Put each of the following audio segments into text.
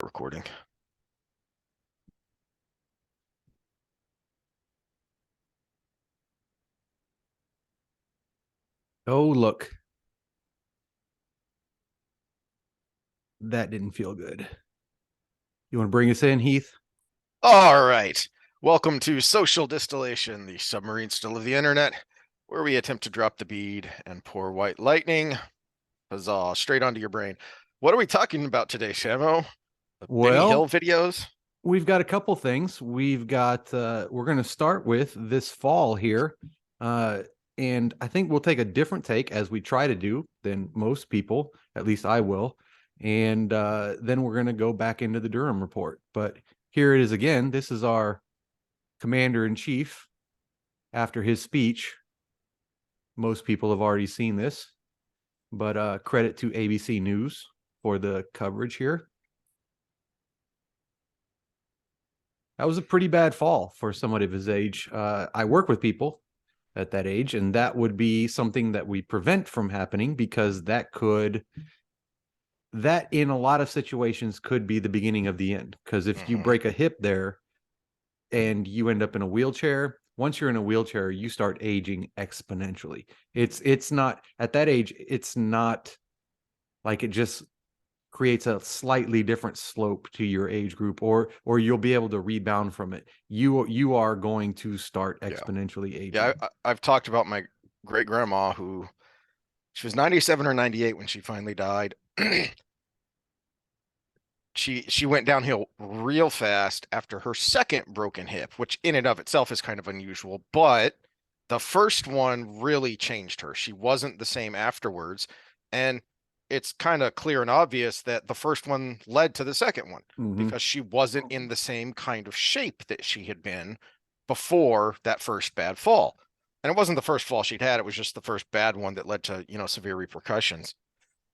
Recording. Oh, look. That didn't feel good. You want to bring us in, Heath? All right. Welcome to Social Distillation, the submarine still of the internet, where we attempt to drop the bead and pour white lightning. Huzzah, straight onto your brain. What are we talking about today, Shamo? Benny Hill Well, videos? we've got a couple things. We're going to start with this fall here. Uh, and I think we'll take a different take as we try to do than most people, at least I will. And then we're going to go back into the Durham report. But here it is again. This is our commander in chief after his speech. Most people have already seen this, but credit to ABC News for the coverage here. That was a pretty bad fall for somebody of his age. I work with people at that age, and that would be something that we prevent from happening because that in a lot of situations could be the beginning of the end. Because if you break a hip there and you end up in a wheelchair, once you're in a wheelchair, you start aging exponentially. It's not at that age, it's not like it just creates a slightly different slope to your age group, or you'll be able to rebound from it. You are going to start exponentially aging. I've talked about my great grandma who she was 97 or 98 when she finally died. She went downhill real fast after her second broken hip, which in and of itself is kind of unusual, but the first one really changed her. She wasn't the same afterwards, and it's kind of clear and obvious that the first one led to the second one because she wasn't in the same kind of shape that she had been before that first bad fall. And it wasn't the first fall she'd had, it was just the first bad one that led to, severe repercussions.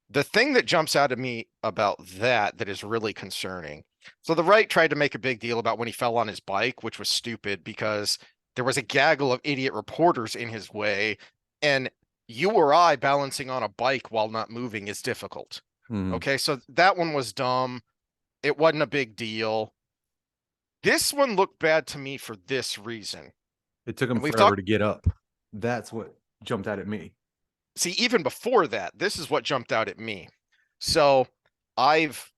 The thing that jumps out at me about that is really concerning. So the right tried to make a big deal about when he fell on his bike, which was stupid because there was a gaggle of idiot reporters in his way, and you or I balancing on a bike while not moving is difficult. Okay, so that one was dumb. It wasn't a big deal. This one looked bad to me for this reason. It took him And we've forever talked, to get up. That's what jumped out at me. see, even before that, this is what jumped out at me. So I've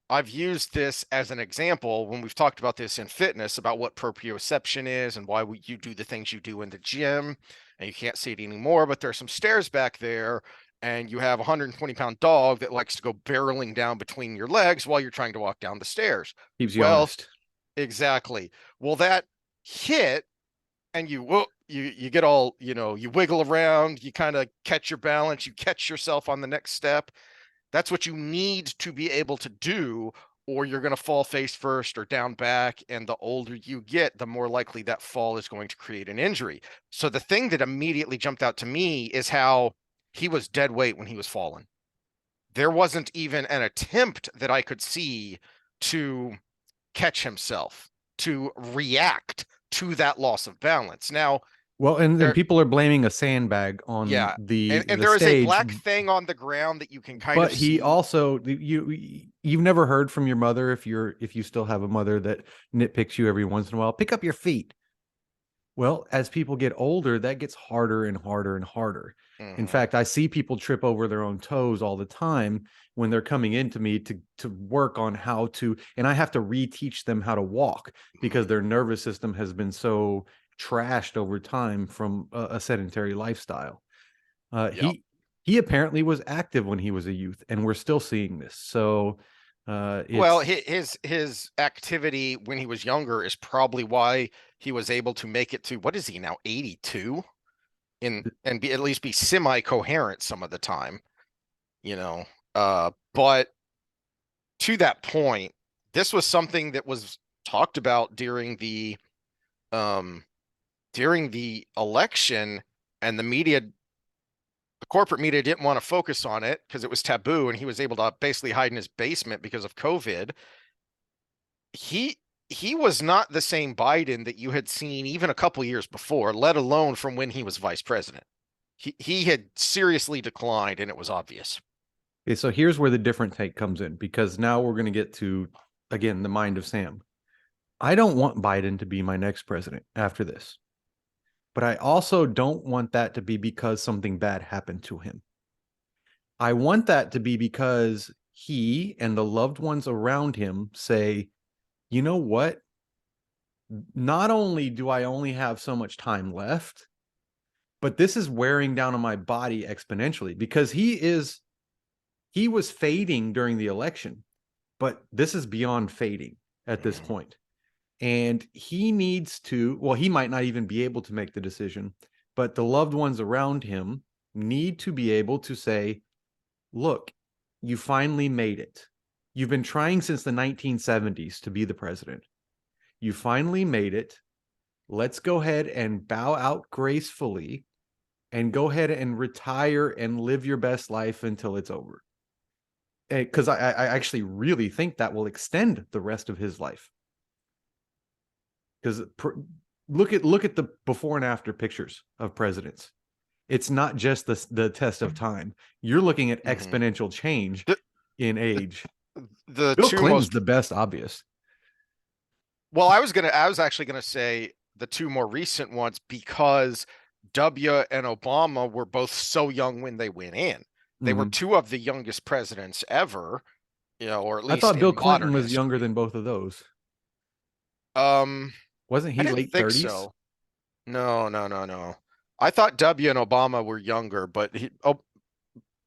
I've used this as an example when we've talked about this in fitness about what proprioception is and why you do the things you do in the gym, and you can't see it anymore, but there's some stairs back there, and you have a 120-pound dog that likes to go barreling down between your legs while you're trying to walk down the stairs. Keeps you Well, honest. exactly. Well, that hit, and you get all, you wiggle around, you kind of catch your balance, you catch yourself on the next step. That's what you need to be able to do, or you're going to fall face first or down back. And the older you get, the more likely that fall is going to create an injury. So the thing that immediately jumped out to me is how he was dead weight when he was falling. There wasn't even an attempt that I could see to catch himself, to react to that loss of balance. Now, Well, and there, people are blaming a sandbag on yeah, and the there is a stage, black thing on the ground that you can kind of but he see. also you've never heard from your mother, if you still have a mother that nitpicks you every once in a while. Pick up your feet. Well, as people get older, that gets harder and harder and harder. In Mhm. fact, I see people trip over their own toes all the time when they're coming into me to work on how to, and I have to reteach them how to walk because their nervous system has been so trashed over time from a sedentary lifestyle. Uh, Yep. he he apparently was active when he was a youth, and we're still seeing this. So Well, it's his activity when he was younger is probably why he was able to make it to, what is he now, 82, in and be at least be semi-coherent some of the time, you know. But to that point, this was something that was talked about um during the election, and the corporate media didn't want to focus on it because it was taboo, and he was able to basically hide in his basement because of COVID. He was not the same Biden that you had seen even a couple years before, let alone from when he was vice president. He had seriously declined, and it was obvious. okay, so here's where the different take comes in, because now we're going to get to again, the mind of Sam. I don't want Biden to be my next president after this, but I also don't want that to be because something bad happened to him. I want that to be because he and the loved ones around him say, you know what? Not only do I only have so much time left, but this is wearing down on my body exponentially because he was fading during the election, but this is beyond fading at this point. And he needs to, well, he might not even be able to make the decision, but the loved ones around him need to be able to say, look, you finally made it. You've been trying since the 1970s to be the president. You finally made it. Let's go ahead and bow out gracefully and go ahead and retire and live your best life until it's over. Because I actually really think that will extend the rest of his life. Because look at the before and after pictures of presidents. It's not just the test of time. You're looking at exponential change in age. The Bill two Clinton's most the best, obvious. well, I was actually gonna say the two more recent ones because W and Obama were both so young when they went in. They were two of the youngest presidents ever, or at I least thought Bill in Clinton modern was younger history. than both of those. Wasn't I he didn't late think 30s? so. No, no, no, no. I thought W and Obama were younger, but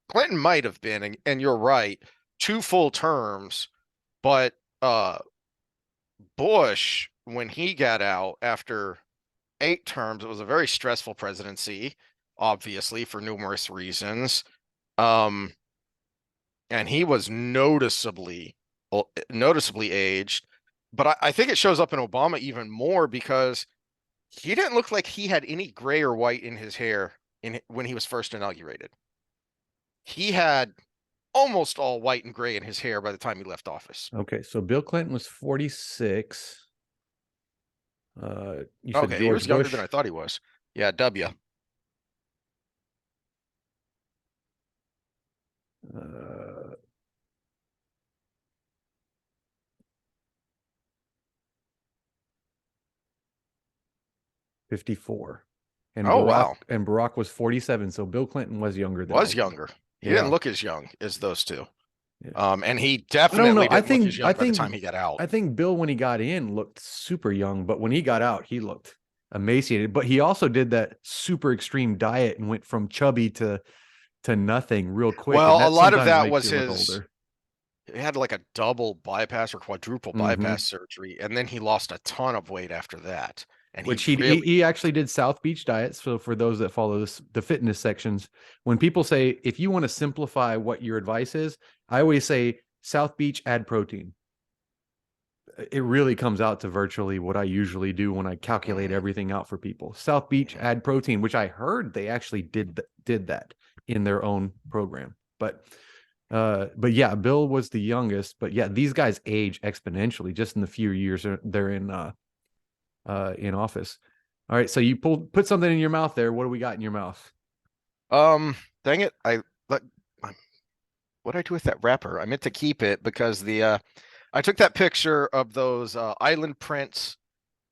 Clinton might have been, and you're right, two full terms, but Bush, when he got out after 8 terms, it was a very stressful presidency, obviously for numerous reasons. Um, and he was noticeably aged. But I think it shows up in Obama even more because he didn't look like he had any gray or white in his hair when he was first inaugurated. He had almost all white and gray in his hair by the time he left office. Okay, so Bill Clinton was 46. You said Okay, he George was younger than Bush. I thought he was. Yeah, W. 54. And Oh wow, Barack was 47. So Bill Clinton was younger than all was of them. younger. He didn't Yeah. look as young as those two. Yeah. And he I don't know. definitely didn't look as young by the time he got out. I think Bill when he got in looked super young, but when he got out, he looked emaciated. But he also did that super extreme diet and went from chubby to nothing real quick. And Well, a that lot of sometimes that makes was you look his. older. He had like a double bypass or quadruple Mm-hmm. bypass surgery, and then he lost a ton of weight after that. And he Which really, he actually did South Beach diet. So for those that follow the fitness sections, when people say if you want to simplify what your advice is, I always say South Beach, add protein. It really comes out to virtually what I usually do when I calculate Mhm, everything out for people. South Beach, mhm. add protein, which I heard they actually did that in their own program. But yeah, Bill was the youngest. But yeah, these guys age exponentially just in the few years they're in office. All right, so you put something in your mouth there. What do we got in your mouth? Dang it! Let, what did I do with that wrapper? I meant to keep it because I took that picture of those Island Prince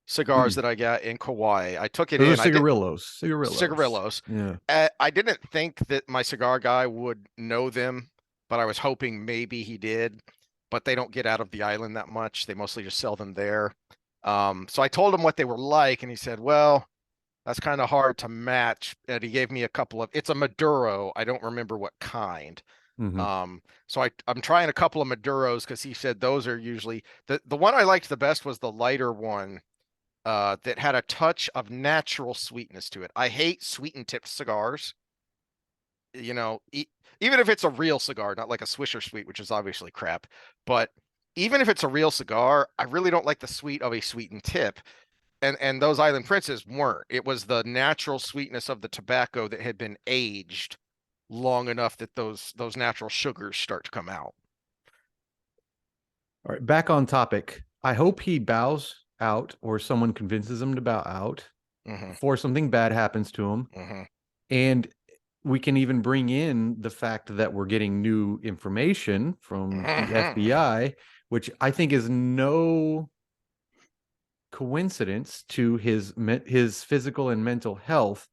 cigars Mm. that I got in Kauai. I took it Those in. are I did cigarillos. Cigarillos. cigarillos. Yeah. I didn't think that my cigar guy would know them, but I was hoping maybe he did. But they don't get out of the island that much. They mostly just sell them there. So I told him what they were like, and he said, "Well, that's kind of hard to match." And he gave me a couple of. It's a Maduro. I don't remember what kind. Mm-hmm. So I'm trying a couple of Maduros because he said those are usually the one I liked the best was the lighter one that had a touch of natural sweetness to it. I hate sweetened tipped cigars. You know, even if it's a real cigar, not like a Swisher Sweet, which is obviously crap, but even if it's a real cigar, I really don't like the sweet of a sweetened tip. And those Island Princes weren't. It was the natural sweetness of the tobacco that had been aged long enough that those natural sugars start to come out. All right, back on topic. I hope he bows out or someone convinces him to bow out Hmm. before something bad happens to him. Hmm. And we can even bring in the fact that we're getting new information from the Hmm. FBI, which I think is no coincidence to his physical and mental health.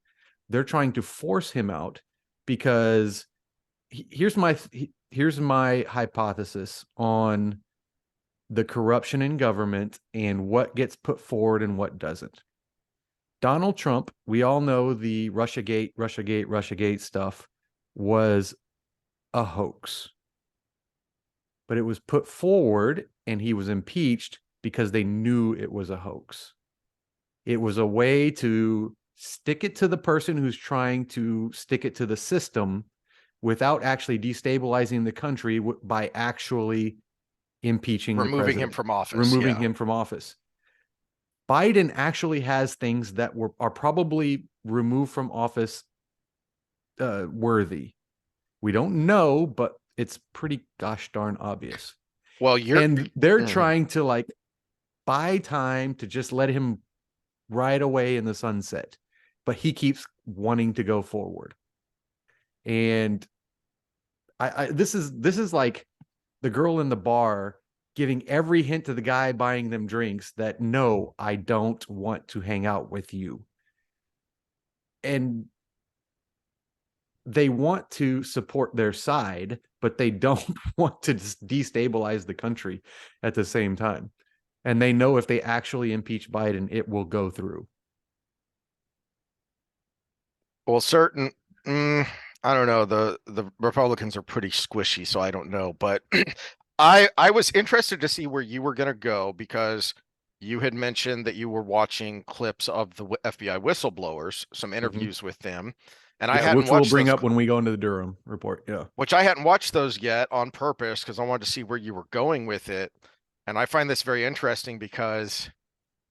They're trying to force him out because here's my hypothesis on the corruption in government and what gets put forward and what doesn't. Donald Trump, we all know the Russiagate stuff was a hoax, but it was put forward and he was impeached because they knew it was a hoax. It was a way to stick it to the person who's trying to stick it to the system without actually destabilizing the country by actually impeaching the Removing him president, from office. removing Yeah. him from office. Biden actually has things that are probably removed from office worthy. We don't know, but it's pretty gosh darn obvious. Well, you're And they're mhm. trying to like buy time to just let him ride away in the sunset, but he keeps wanting to go forward. And this is like the girl in the bar giving every hint to the guy buying them drinks that no, I don't want to hang out with you. And they want to support their side, but they don't want to destabilize the country at the same time. And they know if they actually impeach Biden, it will go through. Well, I don't know. The Republicans are pretty squishy, so I don't know. But I was interested to see where you were going to go because you had mentioned that you were watching clips of the FBI whistleblowers, some Mhm. interviews with them, and I Yeah, hadn't which we'll watched bring those, up when we go into the Durham report. Yeah. which I hadn't watched those yet on purpose because I wanted to see where you were going with it. And I find this very interesting because,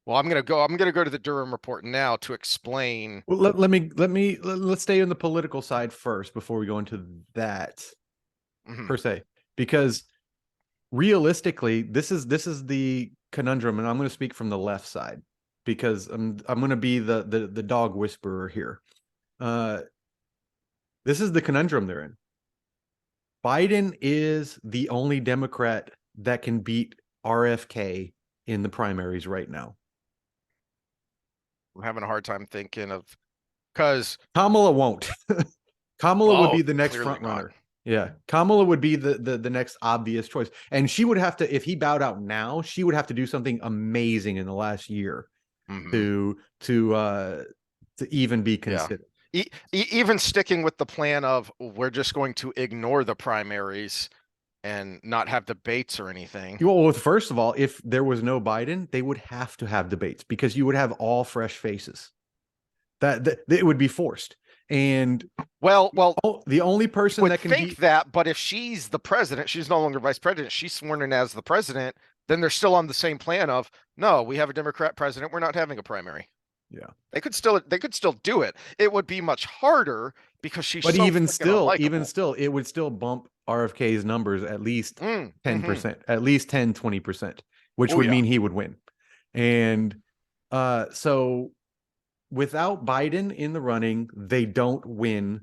well, I'm gonna go to the Durham report now to explain. Well, let's stay on the political side first before we go into that Mhm. per se, because realistically, this is the conundrum, and I'm going to speak from the left side because I'm going to be the dog whisperer here. Uh, this is the conundrum they're in. Biden is the only Democrat that can beat RFK in the primaries right now. I'm having a hard time thinking of because Kamala won't. Kamala would oh, be the next clearly front not. runner. Yeah, Kamala would be the next obvious choice, and she would have to, if he bowed out now, she would have to do something amazing in the last year Hmm. to to uh to even be Yeah. considered. Even sticking with the plan of we're just going to ignore the primaries and not have debates or anything. Well, first of all, if there was no Biden, they would have to have debates because you would have all fresh faces. That it would be forced, and Well, the only you person would that can think beat. that, but if she's the president, she's no longer vice president, she's sworn in as the president, then they're still on the same plan of no, we have a Democrat president, we're not having a primary. Yeah. They could still do it. It would be much harder because she's But so freaking even unlikable. still, it would still bump RFK's numbers at least Mm-hmm. 10%, at least 10-20%, which Oh would yeah. mean he would win. And so without Biden in the running, they don't win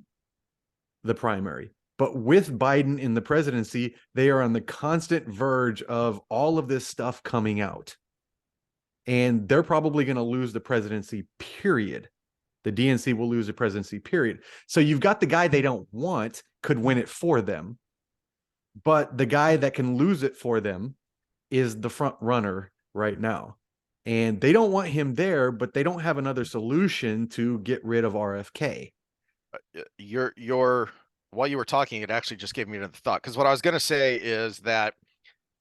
the primary. But with Biden in the presidency, they are on the constant verge of all of this stuff coming out. And they're probably going to lose the presidency, period. The DNC will lose the presidency, period. So you've got the guy they don't want could win it for them, but the guy that can lose it for them is the front runner right now. And they don't want him there, but they don't have another solution to get rid of RFK. You're while you were talking, it actually just gave me another thought. Because what I was going to say is that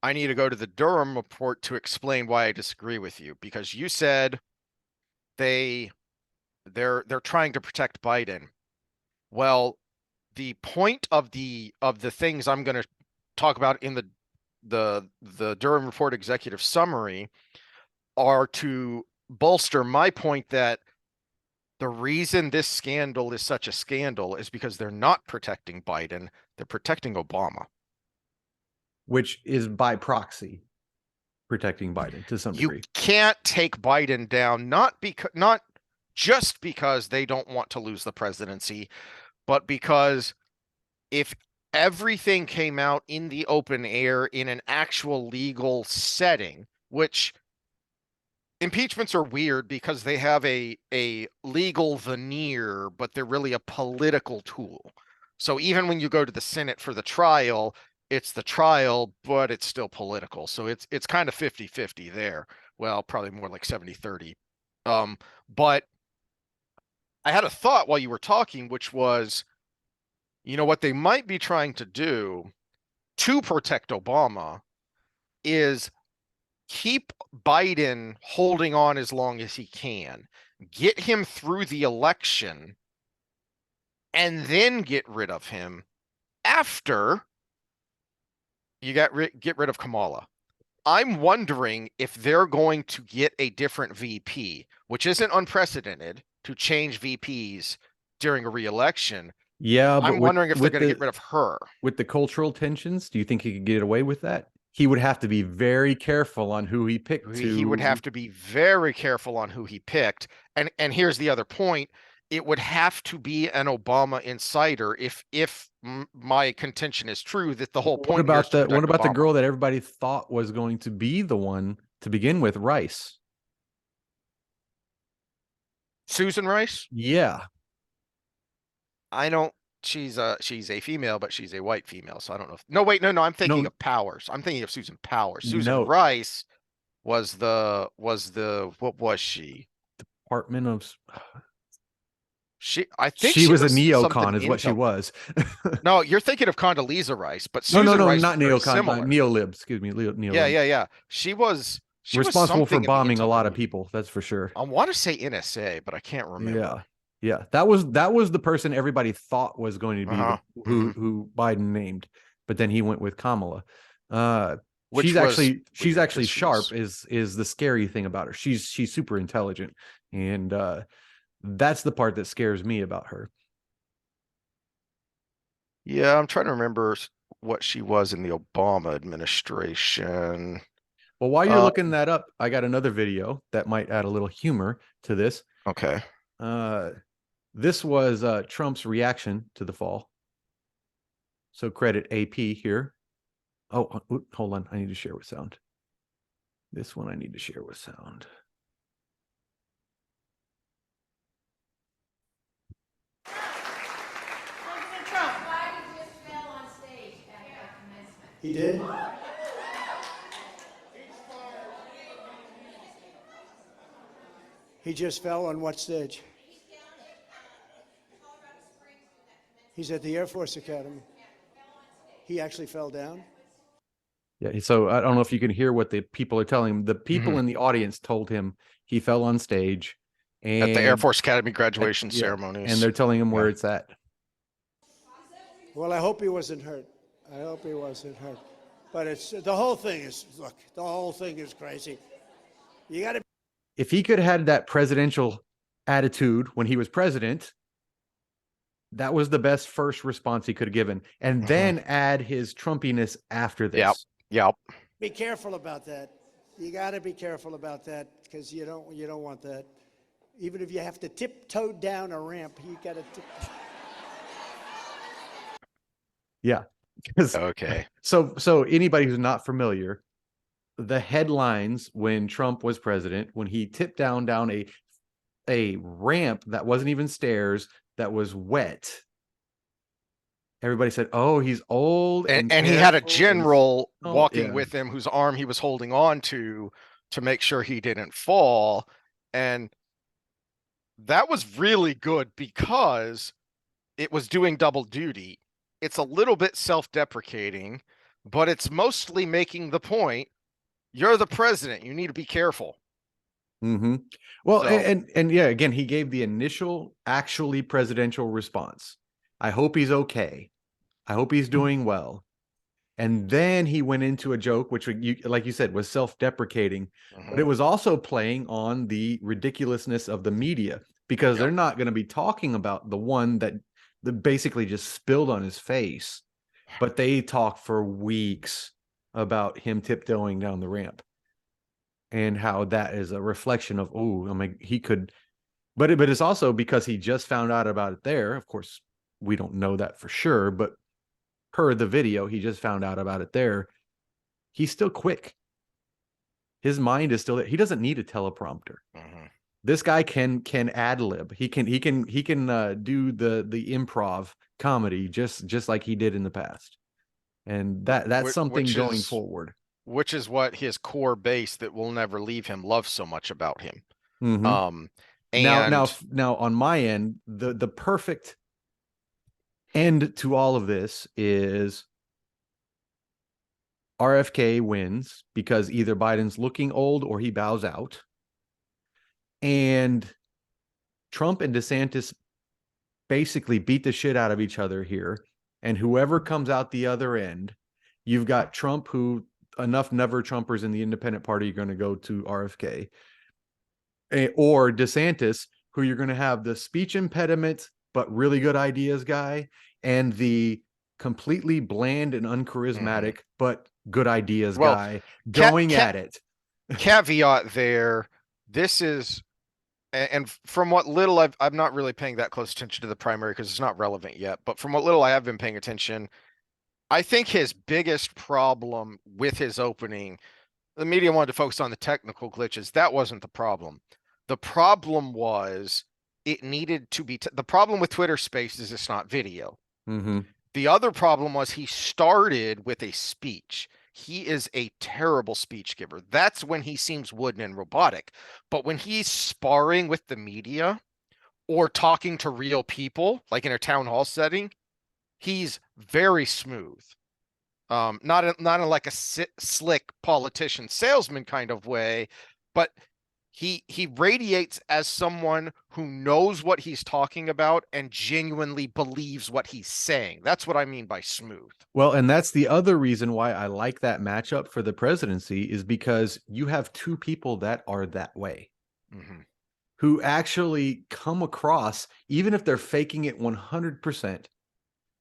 I need to go to the Durham report to explain why I disagree with you. Because you said they they're trying to protect Biden. Well, the point of the things I'm going to talk about in the Durham report executive summary are to bolster my point that the reason this scandal is such a scandal is because they're not protecting Biden, they're protecting Obama. Which is by proxy protecting Biden to some You degree. can't take Biden down not just because they don't want to lose the presidency, but because if everything came out in the open air in an actual legal setting, which impeachments are weird because they have a legal veneer, but they're really a political tool. So even when you go to the Senate for the trial, it's the trial, but it's still political. So it's kind of 50-50 there. Well, probably more like 70-30. But I had a thought while you were talking, which was, what they might be trying to do to protect Obama is keep Biden holding on as long as he can, get him through the election, and then get rid of him after you get rid of Kamala. I'm wondering if they're going to get a different VP, which isn't unprecedented to change VPs during a re-election. Yeah, but I'm wondering if they're with going to get rid of her. the cultural tensions, do you think he could get away with that? He would have to be very careful on who he picked He would have to. to be very careful on who he picked. And here's the other point. It would have to be an Obama insider if my contention is true that the whole What point here is about to protect the Obama. girl that everybody thought was going to be the one to begin with, Rice? Susan Rice? Yeah. I don't she's a female, but she's a white female, so I don't know if, no, wait, no, I'm thinking No, of Powers. I'm thinking of Susan Powers. Susan no. Rice was the what was she? Department of I think She she was a was something neocon is what she intel. was. No, you're thinking of Condoleezza Rice, but No, no, Susan no, Rice not is very neocon, similar. neolib, excuse me, Yeah, neolib. yeah, yeah. She was Responsible for something in the bombing a intel lot of community. people, that's for sure. I want to say NSA, but I can't remember. Yeah. Yeah. That was the person everybody thought was going to be the Uh-huh. hmm who Biden named, but then he went with Kamala. Uh Which was she's weird actually because sharp she's is the scary thing about her. She's super intelligent, and that's the part that scares me about her. yeah, I'm trying to remember what she was in the Obama administration. Well, while you're Uh, looking that up, I got another video that might add a little humor to this. okay. Uh this was Trump's reaction to the fall. So credit AP here. Oh, hold on. I need to share with sound. This one I need to share with sound. President Trump. Biden just fell on stage at the commencement. He did? He just fell on what stage? He's at the Air Force Academy. He actually fell down? Yeah, so I don't know if you can hear what the people are telling him. The people Mhm. in the audience told him he fell on stage, and At the Air Force Academy graduation yeah, ceremonies. and they're telling him where Yeah. it's at. Well, I hope he wasn't hurt. I hope he wasn't hurt. But it's the whole thing is, look, the whole thing is crazy. You got to. If he could have had that presidential attitude when he was president, that was the best first response he could have given, and then add his Trumpiness after this. Yep. Yep. Be careful about that. You got to be careful about that because you don't want that. Even if you have to tiptoe down a ramp, you got to. Yeah. Because Okay. so anybody who's not familiar, the headlines when Trump was president, when he tipped down a ramp that wasn't even stairs, that was wet. Everybody said, "Oh, he's old And he had a careful and general oh, walking yeah." with him whose arm he was holding on to make sure he didn't fall. And that was really good because it was doing double duty. It's a little bit self-deprecating, but it's mostly making the point, you're the president, you need to be careful. Mm-hmm. Well, So, and yeah, again, he gave the initial actually presidential response. I hope he's okay. I hope he's doing well. And then he went into a joke, which, like you said, was self-deprecating, but it was also playing on the ridiculousness of the media because Yep. they're not going to be talking about the one that basically just spilled on his face, but they talk for weeks about him tiptoeing down the ramp and how that is a reflection of, oh, I mean, he could, but it's also because he just found out about it there. Of course, we don't know that for sure, but per the video, he just found out about it there. He's still quick. His mind is still there. He doesn't need a teleprompter. Mhm. This guy can ad lib. He can do the improv comedy just like he did in the past. And that's something going forward. Which is what his core base that will never leave him loves so much about him. Mm-hmm. And Now on my end, the perfect end to all of this is RFK wins because either Biden's looking old or he bows out. And Trump and DeSantis basically beat the shit out of each other here. And whoever comes out the other end, you've got Trump, who enough never Trumpers in the independent party are going to go to RFK, or DeSantis, who you're going to have the speech impediment, but really good ideas guy, and the completely bland and uncharismatic, but good ideas guy going at it. Caveat there, this is, and from what little I'm not really paying that close attention to the primary because it's not relevant yet, but from what little I have been paying attention, I think his biggest problem with his opening, the media wanted to focus on the technical glitches. That wasn't the problem. The problem was it needed to be, the problem with Twitter Space is it's not video. Mm-hmm. The other problem was he started with a speech. He is a terrible speech giver. That's when he seems wooden and robotic. But when he's sparring with the media or talking to real people, like in a town hall setting, he's very smooth. Not in like a slick politician salesman kind of way, but he radiates as someone who knows what he's talking about and genuinely believes what he's saying. That's what I mean by smooth. Well, and that's the other reason why I like that matchup for the presidency, is because you have two people that are that way, who actually come across, even if they're faking it 100%,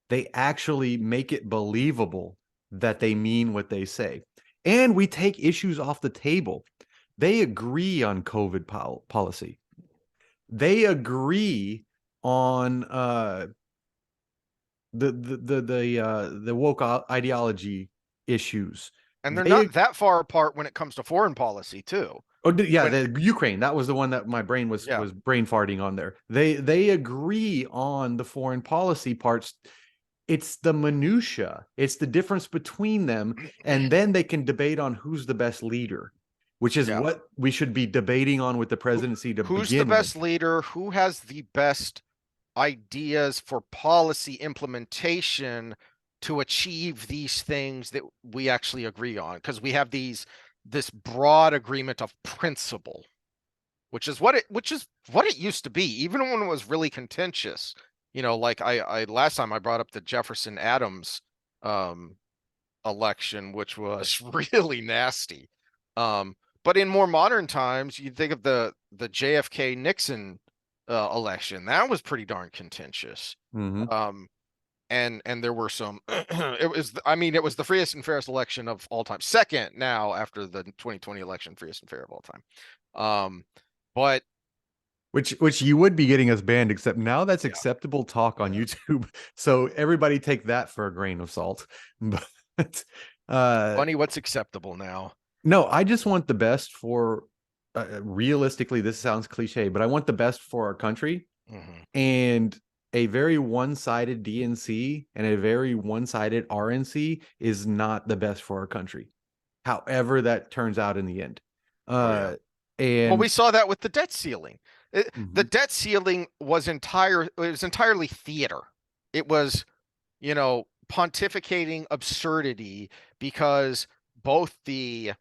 they actually make it believable that they mean what they say. And we take issues off the table. They agree on COVID policy. They agree on the woke ideology issues. And they're not that far apart when it comes to foreign policy too. Oh yeah, the Ukraine, that was the one that my brain was brain farting on there. They agree on the foreign policy parts. It's the minutia. It's the difference between them, and then they can debate on who's the best leader, which is what we should be debating on with the presidency to begin with. Who's the best leader? Who has the best ideas for policy implementation to achieve these things that we actually agree on? Because we have this broad agreement of principle, which is what it used to be, even when it was really contentious. You know, like I last time I brought up the Jefferson Adams election, which was really nasty. But in more modern times, you think of the JFK Nixon election. That was pretty darn contentious. And there were some it was the freest and fairest election of all time. Second now after the 2020 election, freest and fair of all time. But which you would be getting us banned, except now that's acceptable talk on YouTube. So everybody take that for a grain of salt. But funny, what's acceptable now? No, I just want the best for realistically, this sounds cliche, but I want the best for our country. And a very one-sided DNC and a very one-sided RNC is not the best for our country, however that turns out in the end. And well, we saw that with the debt ceiling. The debt ceiling was entirely theater. It was, pontificating absurdity, because both the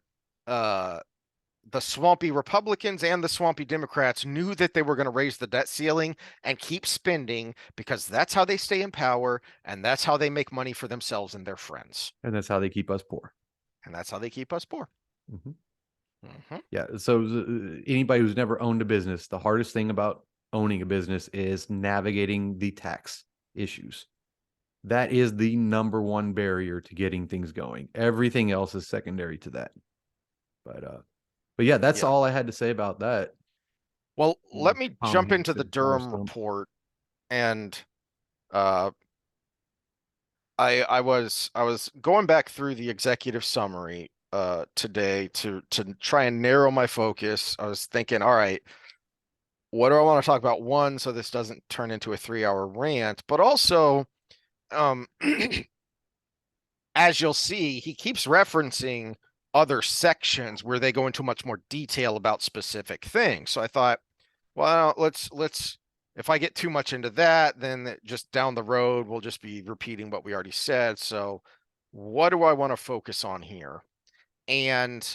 swampy Republicans and the swampy Democrats knew that they were going to raise the debt ceiling and keep spending, because that's how they stay in power, and that's how they make money for themselves and their friends. And that's how they keep us poor. Yeah. So anybody who's never owned a business, the hardest thing about owning a business is navigating the tax issues. That is the number one barrier to getting things going. Everything else is secondary to that. But yeah, that's all I had to say about that. Well, let me jump into the Durham report. And I was going back through the executive summary today to try and narrow my focus. I was thinking, all right, what do I want to talk about? One, so this doesn't turn into a 3-hour rant, but also, um, as you'll see, he keeps referencing other sections where they go into much more detail about specific things. So I thought, well, let's if I get too much into that, then just down the road we'll just be repeating what we already said. So what do I want to focus on here? And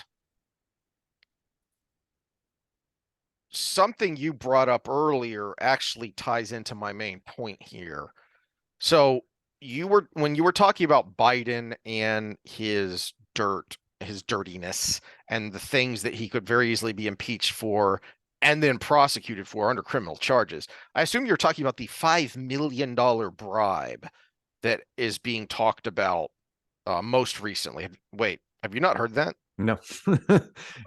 something you brought up earlier actually ties into my main point here. So when you were talking about Biden and his dirtiness, and the things that he could very easily be impeached for and then prosecuted for under criminal charges. I assume you're talking about the $5 million bribe that is being talked about most recently. Wait, have you not heard that? No. No,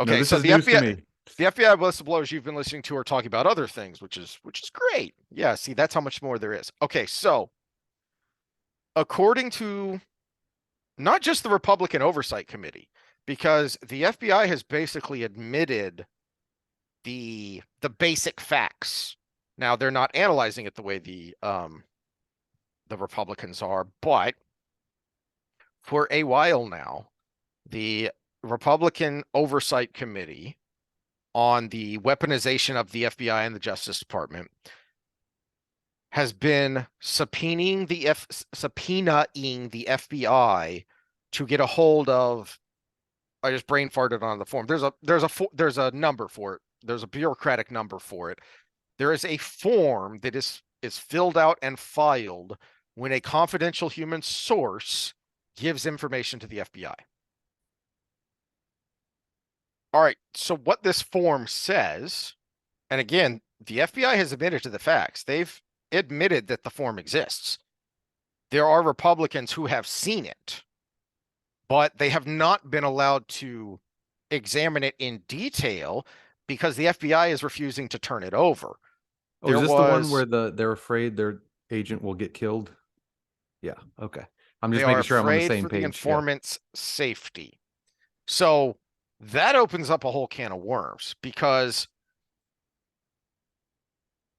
Okay, this so is the news to FBI me. the FBI whistleblowers you've been listening to are talking about other things, which is great. Yeah, see, that's how much more there is. Okay, so according to not just the Republican Oversight Committee, because the FBI has basically admitted the basic facts. Now they're not analyzing it the way the Republicans are, but for a while now, the Republican Oversight Committee on the weaponization of the FBI and the Justice Department has been subpoenaing the FBI to get a hold of. I just brain farted on the form. There's a number for it. There's a bureaucratic number for it. There is a form that is filled out and filed when a confidential human source gives information to the FBI. All right, so what this form says, and again, the FBI has admitted to the facts. They've admitted that the form exists. There are Republicans who have seen it, but they have not been allowed to examine it in detail because the FBI is refusing to turn it over. Oh, is this the one where they're afraid their agent will get killed? Yeah. Okay. I'm just they are making sure I'm on the afraid same for the page. Yeah. informant's safety. So that opens up a whole can of worms because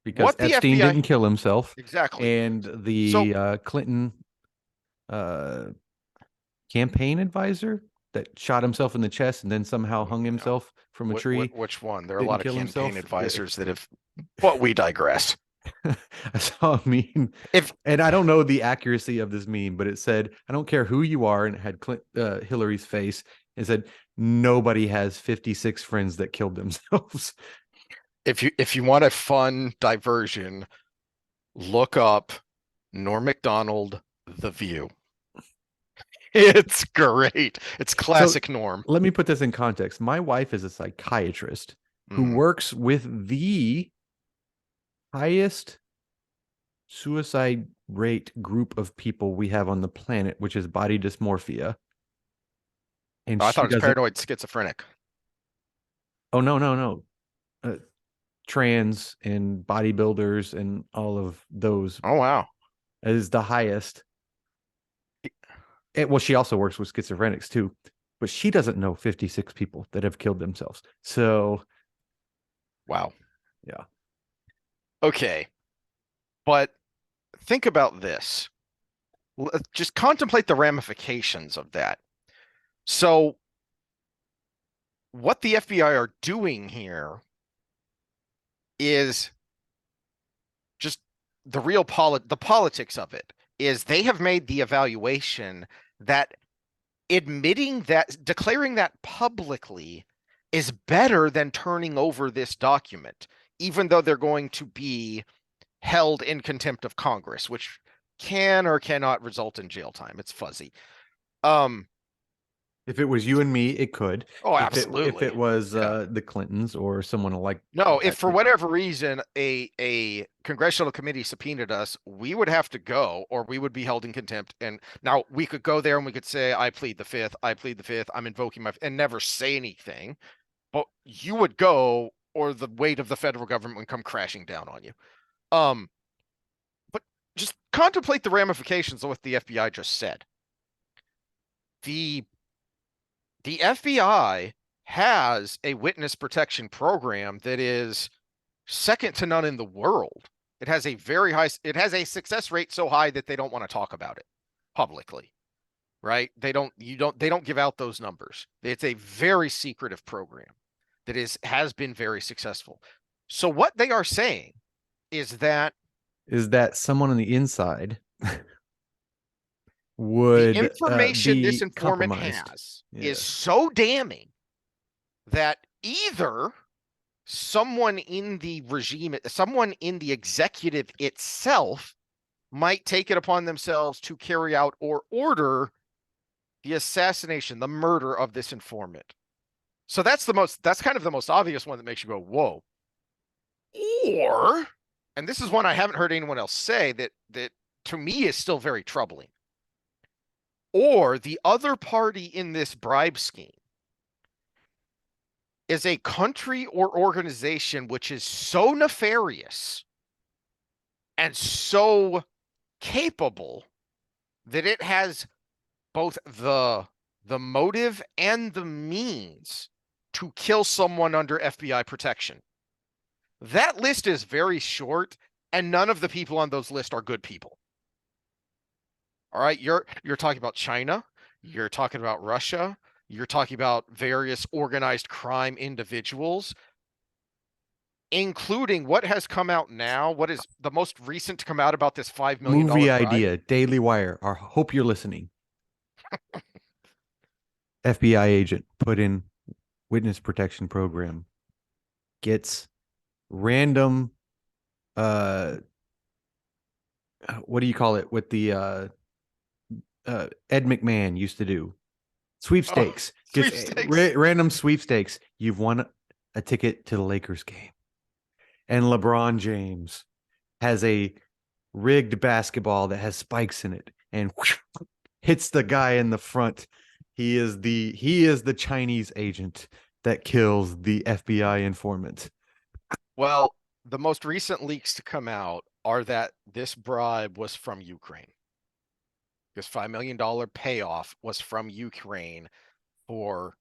Because what the Epstein FBI didn't kill himself, exactly, and the Clinton campaign advisor that shot himself in the chest and then somehow hung himself from a tree. which one? There are a didn't lot of kill campaign himself. advisors that have, but we digress. I saw a meme, and I don't know the accuracy of this meme, but it said, "I don't care who you are," and it had Hillary's face. It said, "Nobody has 56 friends that killed themselves." If you want a fun diversion, look up Norm Macdonald, The View. It's great. It's classic Norm. Let me put this in context. My wife is a psychiatrist who works with the highest suicide rate group of people we have on the planet, which is body dysmorphia. And I she thought it was doesn't. paranoid schizophrenic. Oh, no. Trans and bodybuilders and all of those Oh wow. is the highest. Well, she also works with schizophrenics too, but she doesn't know 56 people that have killed themselves. So, wow. Yeah. Okay. But think about this. Just contemplate the ramifications of that. So, what the FBI are doing here is just the politics of it is they have made the evaluation that declaring that publicly is better than turning over this document, even though they're going to be held in contempt of Congress, which can or cannot result in jail time. It's fuzzy. If it was you and me, it could. Oh, If absolutely. it was the Clintons or someone like No, if for whatever reason a congressional committee subpoenaed us, we would have to go, or we would be held in contempt. And now we could go there and we could say, I plead the fifth, I'm invoking and never say anything. But you would go, or the weight of the federal government would come crashing down on you. But just contemplate the ramifications of what the FBI just said. The FBI has a witness protection program that is second to none in the world. It has a success rate so high that they don't want to talk about it publicly, right? They don't give out those numbers. It's a very secretive program that has been very successful. So what they are saying is that someone on the inside the would information this be informant compromised. has Yeah. is so damning that either someone in the regime, someone in the executive itself might take it upon themselves to carry out or order the assassination, the murder of this informant. So that's kind of the most obvious one that makes you go, whoa. Or, and this is one I haven't heard anyone else say that to me is still very troubling. Or the other party in this bribe scheme is a country or organization which is so nefarious and so capable that it has both the motive and the means to kill someone under FBI protection. That list is very short, and none of the people on those lists are good people. All right, you're talking about China, you're talking about Russia, you're talking about various organized crime individuals, including what has come out now. What is the most recent to come out about this $5 million Movie bribe? idea, Daily Wire. I hope you're listening. FBI agent put in witness protection program, gets random what do you call it, with the Ed McMahon used to do sweepstakes. Sweepstakes. Random sweepstakes. You've won a ticket to the Lakers game, and LeBron James has a rigged basketball that has spikes in it and hits the guy in the front. He is the Chinese agent that kills the FBI informant. Well, the most recent leaks to come out are that this bribe was from Ukraine. This $5 million payoff was from Ukraine for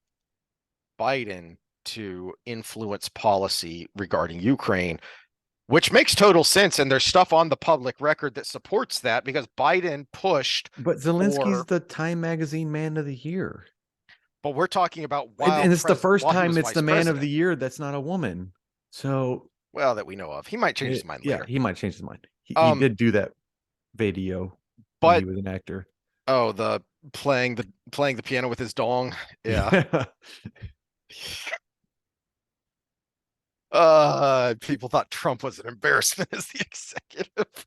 Biden to influence policy regarding Ukraine, which makes total sense. And there's stuff on the public record that supports that because Biden pushed. But Zelensky's the Time Magazine Man of the Year. But we're talking about and it's the first time it's the Man of the Year that's not a woman. So, well, that we know of. He might change his mind later. Yeah, he might change his mind. He did do that video, but he was an actor. Oh, the playing the piano with his dong. Yeah. People thought Trump was an embarrassment as the executive.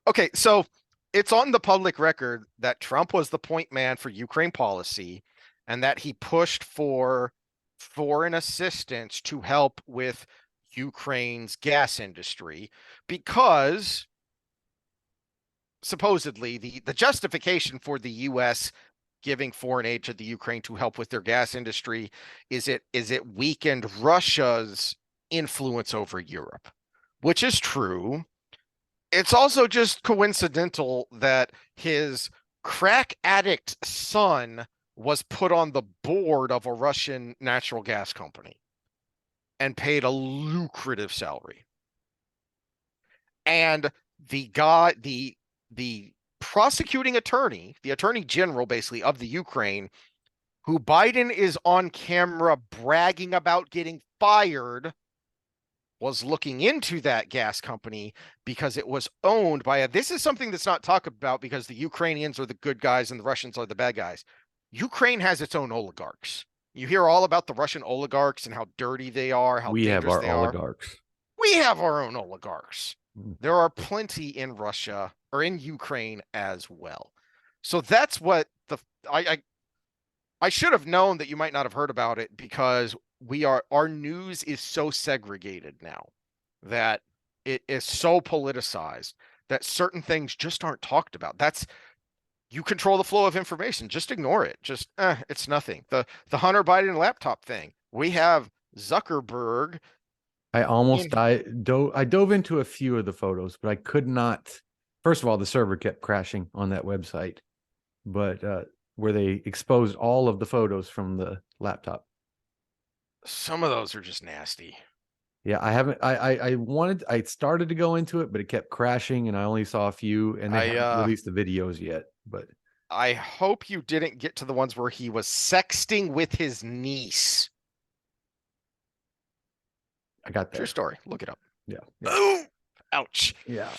Okay, so it's on the public record that Trump was the point man for Ukraine policy and that he pushed for foreign assistance to help with Ukraine's gas industry because supposedly the justification for the U.S. giving foreign aid to the Ukraine to help with their gas industry is it weakened Russia's influence over Europe, which is true. It's also just coincidental that his crack addict son was put on the board of a Russian natural gas company and paid a lucrative salary. And the prosecuting attorney, the attorney general basically of the Ukraine, who Biden is on camera bragging about getting fired, was looking into that gas company because it was owned by this is something that's not talked about because the Ukrainians are the good guys and the Russians are the bad guys. Ukraine has its own oligarchs. You hear all about the Russian oligarchs and how dirty they are, how we have our they oligarchs. Are. We have our own oligarchs. There are plenty in Russia or in Ukraine as well. So that's what I should have known that you might not have heard about it because our news is so segregated now that it is so politicized that certain things just aren't talked about. You control the flow of information. Just ignore it. Just it's nothing. The Hunter Biden laptop thing. We have Zuckerberg. I almost I dove into a few of the photos, but I could not First of all, the server kept crashing on that website, but where they exposed all of the photos from the laptop. Some of those are just nasty. Yeah, I haven't. I started to go into it, but it kept crashing, and I only saw a few, and they haven't released the videos yet. But I hope you didn't get to the ones where he was sexting with his niece. I got there. True story. Look it up. Yeah. Ooh, ouch. Yeah.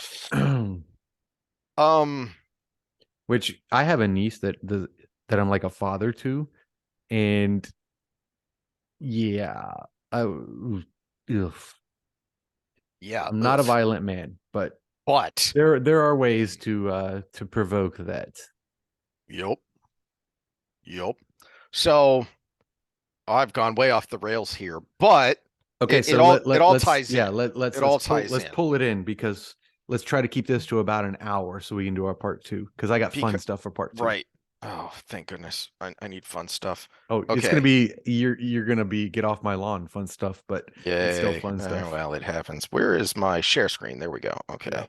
Which I have a niece that I'm like a father to, and yeah, ugh. Yeah, I'm not a violent man, but but there are ways to provoke that. Yep. So I've gone way off the rails here, but Okay, it all let's ties in. let's pull it in, because let's try to keep this to about an hour so we can do our part 2, because I got fun stuff for part 2. Right. Oh, thank goodness. I need fun stuff. Oh, Okay. It's gonna be you're gonna be get off my lawn fun stuff, but it's still fun stuff. Well, it happens. Where is my share screen? There we go. Okay. Yeah.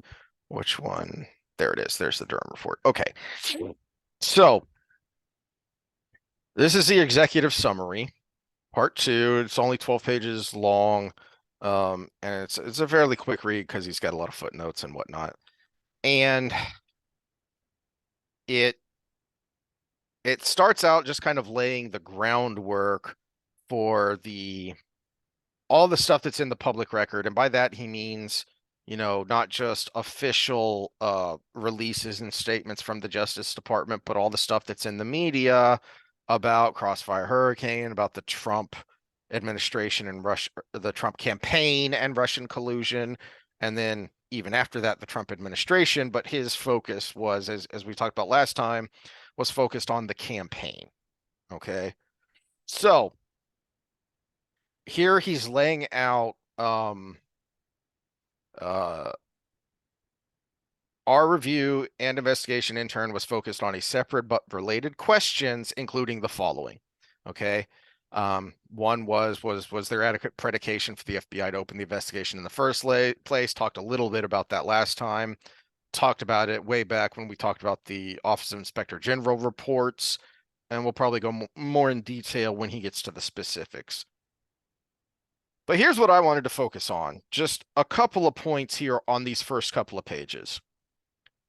Which one? There it is. There's the Durham report. Okay. So this is the executive summary, part 2. It's only 12 pages long. And it's a fairly quick read because he's got a lot of footnotes and whatnot. And it starts out just kind of laying the groundwork for all the stuff that's in the public record. And by that, he means, not just official releases and statements from the Justice Department, but all the stuff that's in the media about Crossfire Hurricane, about the Trump administration and the Trump campaign and Russian collusion. And then even after that, the Trump administration. But his focus was, as we talked about last time, was focused on the campaign. Okay. So here he's laying out our review and investigation intern was focused on a separate but related questions, including the following. Okay. One was there adequate predication for the FBI to open the investigation in the first place? Talked a little bit about that last time. Talked about it way back when we talked about the Office of Inspector General reports, and we'll probably go more in detail when he gets to the specifics. But here's what I wanted to focus on. Just a couple of points here on these first couple of pages.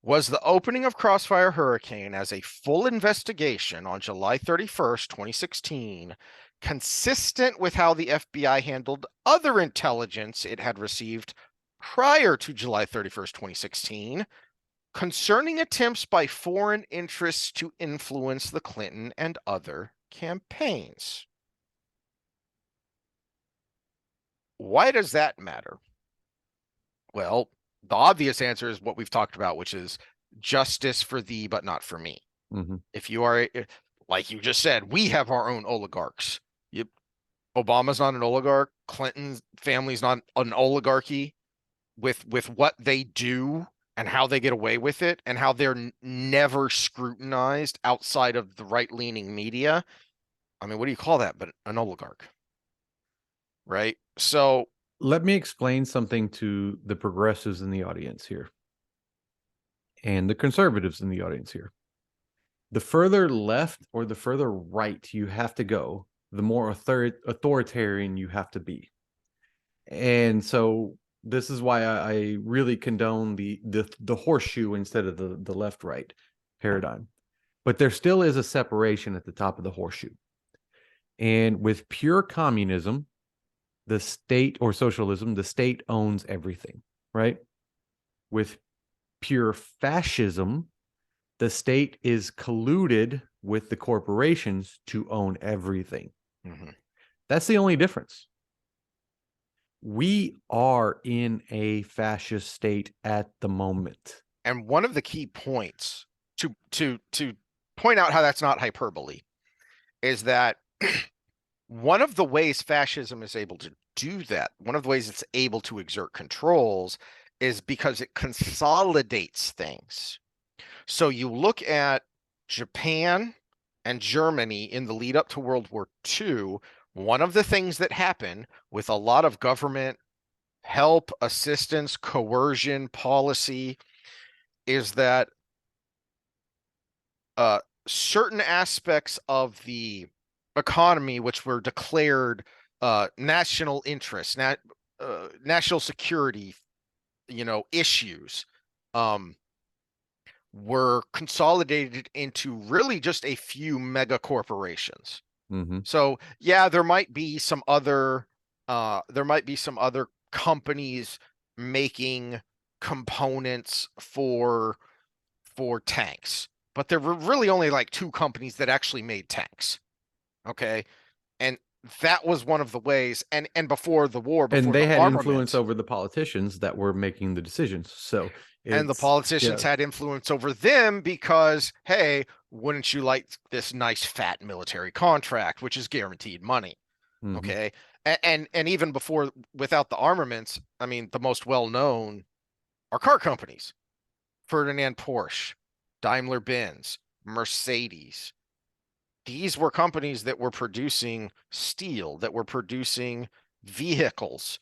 Was the opening of Crossfire Hurricane as a full investigation on July 31st, 2016, consistent with how the FBI handled other intelligence it had received prior to July 31st, 2016, concerning attempts by foreign interests to influence the Clinton and other campaigns? Why does that matter? Well, the obvious answer is what we've talked about, which is justice for thee, but not for me. Mm-hmm. If you are, like you just said, we have our own oligarchs. Obama's not an oligarch. Clinton's family's not an oligarchy. With what they do and how they get away with it and how they're never scrutinized outside of the right-leaning media. I mean, what do you call that but an oligarch? Right? So let me explain something to the progressives in the audience here and the conservatives in the audience here. The further left or the further right you have to go, the more authoritarian you have to be. And so this is why I really condone the horseshoe instead of the left-right paradigm. But there still is a separation at the top of the horseshoe. And with pure communism, the state, or socialism, the state owns everything, right? With pure fascism, the state is colluded with the corporations to own everything. Mm-hmm. That's the only difference. We are in a fascist state at the moment. And one of the key points to point out how that's not hyperbole is that one of the ways fascism is able to do that, one of the ways it's able to exert controls, is because it consolidates things. So you look at Japan and Germany in the lead up to World War II, one of the things that happened with a lot of government help, assistance, coercion, policy, is that certain aspects of the economy, which were declared national interest, national security, issues, were consolidated into really just a few mega corporations. Mm-hmm. So yeah, there might be some other companies making components for tanks, but there were really only like two companies that actually made tanks. Okay. And that was one of the ways, and before the war, before And they the had influence armament, over the politicians that were making the decisions. So and the it's politicians had influence over them because, hey, wouldn't you like this nice fat military contract, which is guaranteed money? Mhm. Okay. And even before, without the armaments, I mean, the most well-known are car companies: Ferdinand Porsche, Daimler Benz, Mercedes. These were companies that were producing steel, that were producing vehicles,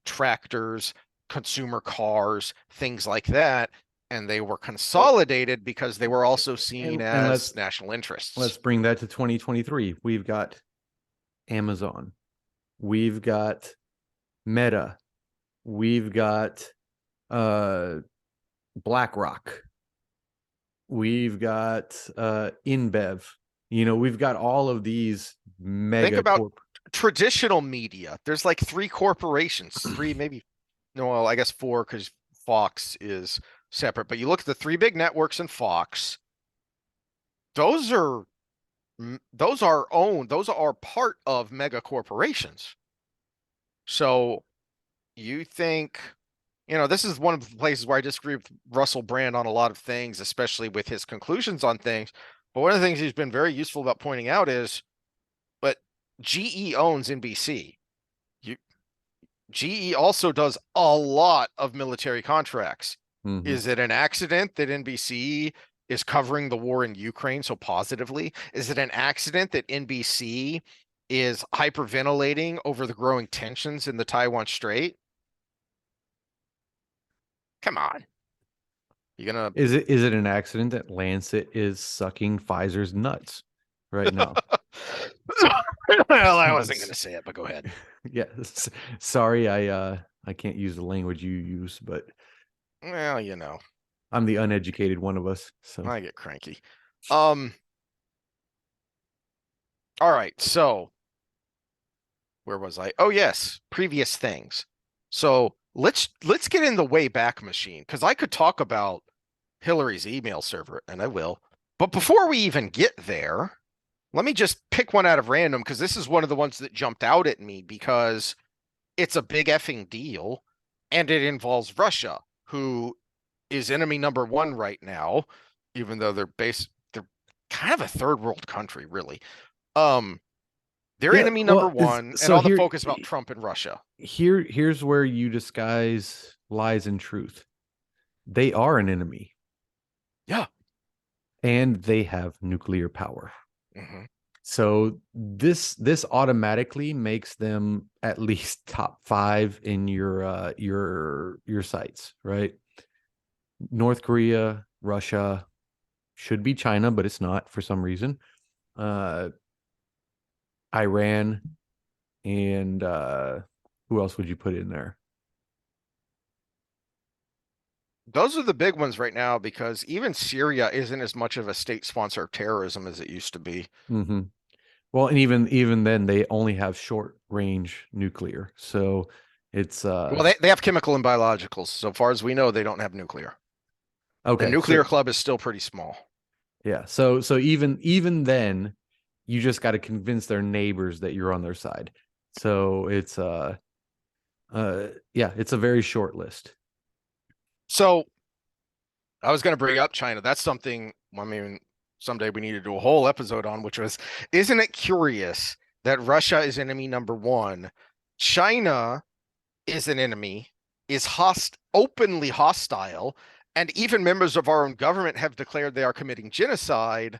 tractors, consumer cars, things like that. And they were consolidated because they were also seen and as national interests. let's bring that to 2023. We've got Amazon, we've got Meta, we've got BlackRock, we've got InBev. We've got all of these Think mega about traditional media. There's like three corporations, three, maybe, no, well, I guess four, because Fox is separate. But you look at the three big networks and Fox, those are part of mega corporations. So you think, this is one of the places where I disagree with Russell Brand on a lot of things, especially with his conclusions on things. But one of the things he's been very useful about pointing out is, but GE owns NBC. GE also does a lot of military contracts. Mhm. Is it an accident that NBC is covering the war in Ukraine so positively? Is it an accident that NBC is hyperventilating over the growing tensions in the Taiwan Strait? Come on. You gonna Is it an accident that Lancet is sucking Pfizer's nuts right now? Well, I wasn't gonna say it, but go ahead. Yes. Sorry, I can't use the language you use, but Well, I'm the uneducated one of us. So I get cranky. All right, so where was I? Oh yes, previous things. So let's get in the way back machine, because I could talk about Hillary's email server, and I will. But before we even get there, let me just pick one out of random, because this is one of the ones that jumped out at me because it's a big effing deal, and it involves Russia, who is enemy number one right now, even though they're kind of a third world country, really. They're yeah, enemy number well, one, and so all the here, focus about Trump and Russia. here's where you disguise lies and truth. They are an enemy. Yeah. And they have nuclear power. Mm-hmm. So this automatically makes them at least top 5 in your sites, right? North Korea, Russia, should be China, but it's not for some reason. Iran, and who else would you put in there? Those are the big ones right now, because even Syria isn't as much of a state sponsor of terrorism as it used to be. Mm-hmm. Well, and even then, they only have short range nuclear, so it's Well, they have chemical and biologicals. So far as we know, they don't have nuclear. okay. The nuclear club is still pretty small. Yeah. So even then, you just got to convince their neighbors that you're on their side. So it's yeah, it's a very short list. So I was going to bring up China. That's something, I mean, someday we need to do a whole episode on, which was, isn't it curious that Russia is enemy number one? China is an enemy, is openly hostile, and even members of our own government have declared they are committing genocide,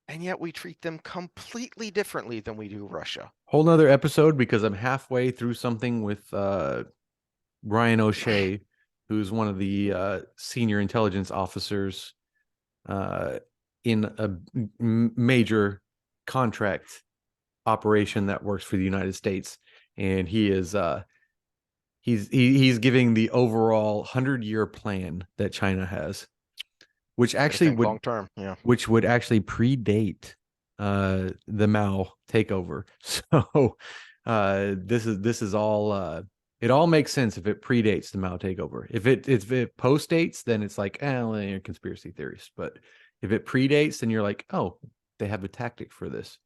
and yet we treat them completely differently than we do Russia. Whole nother episode, because I'm halfway through something with Ryan O'Shea who's one of the senior intelligence officers in a major contract operation that works for the United States, and he is he's giving the overall 100-year plan that China has, which actually would long term. Yeah. which would actually predate the Mao takeover. So this is all it all makes sense if it predates the Mao takeover. If it postdates, then it's like, well, you're conspiracy theories. But if it predates, then you're like, oh, they have a tactic for this.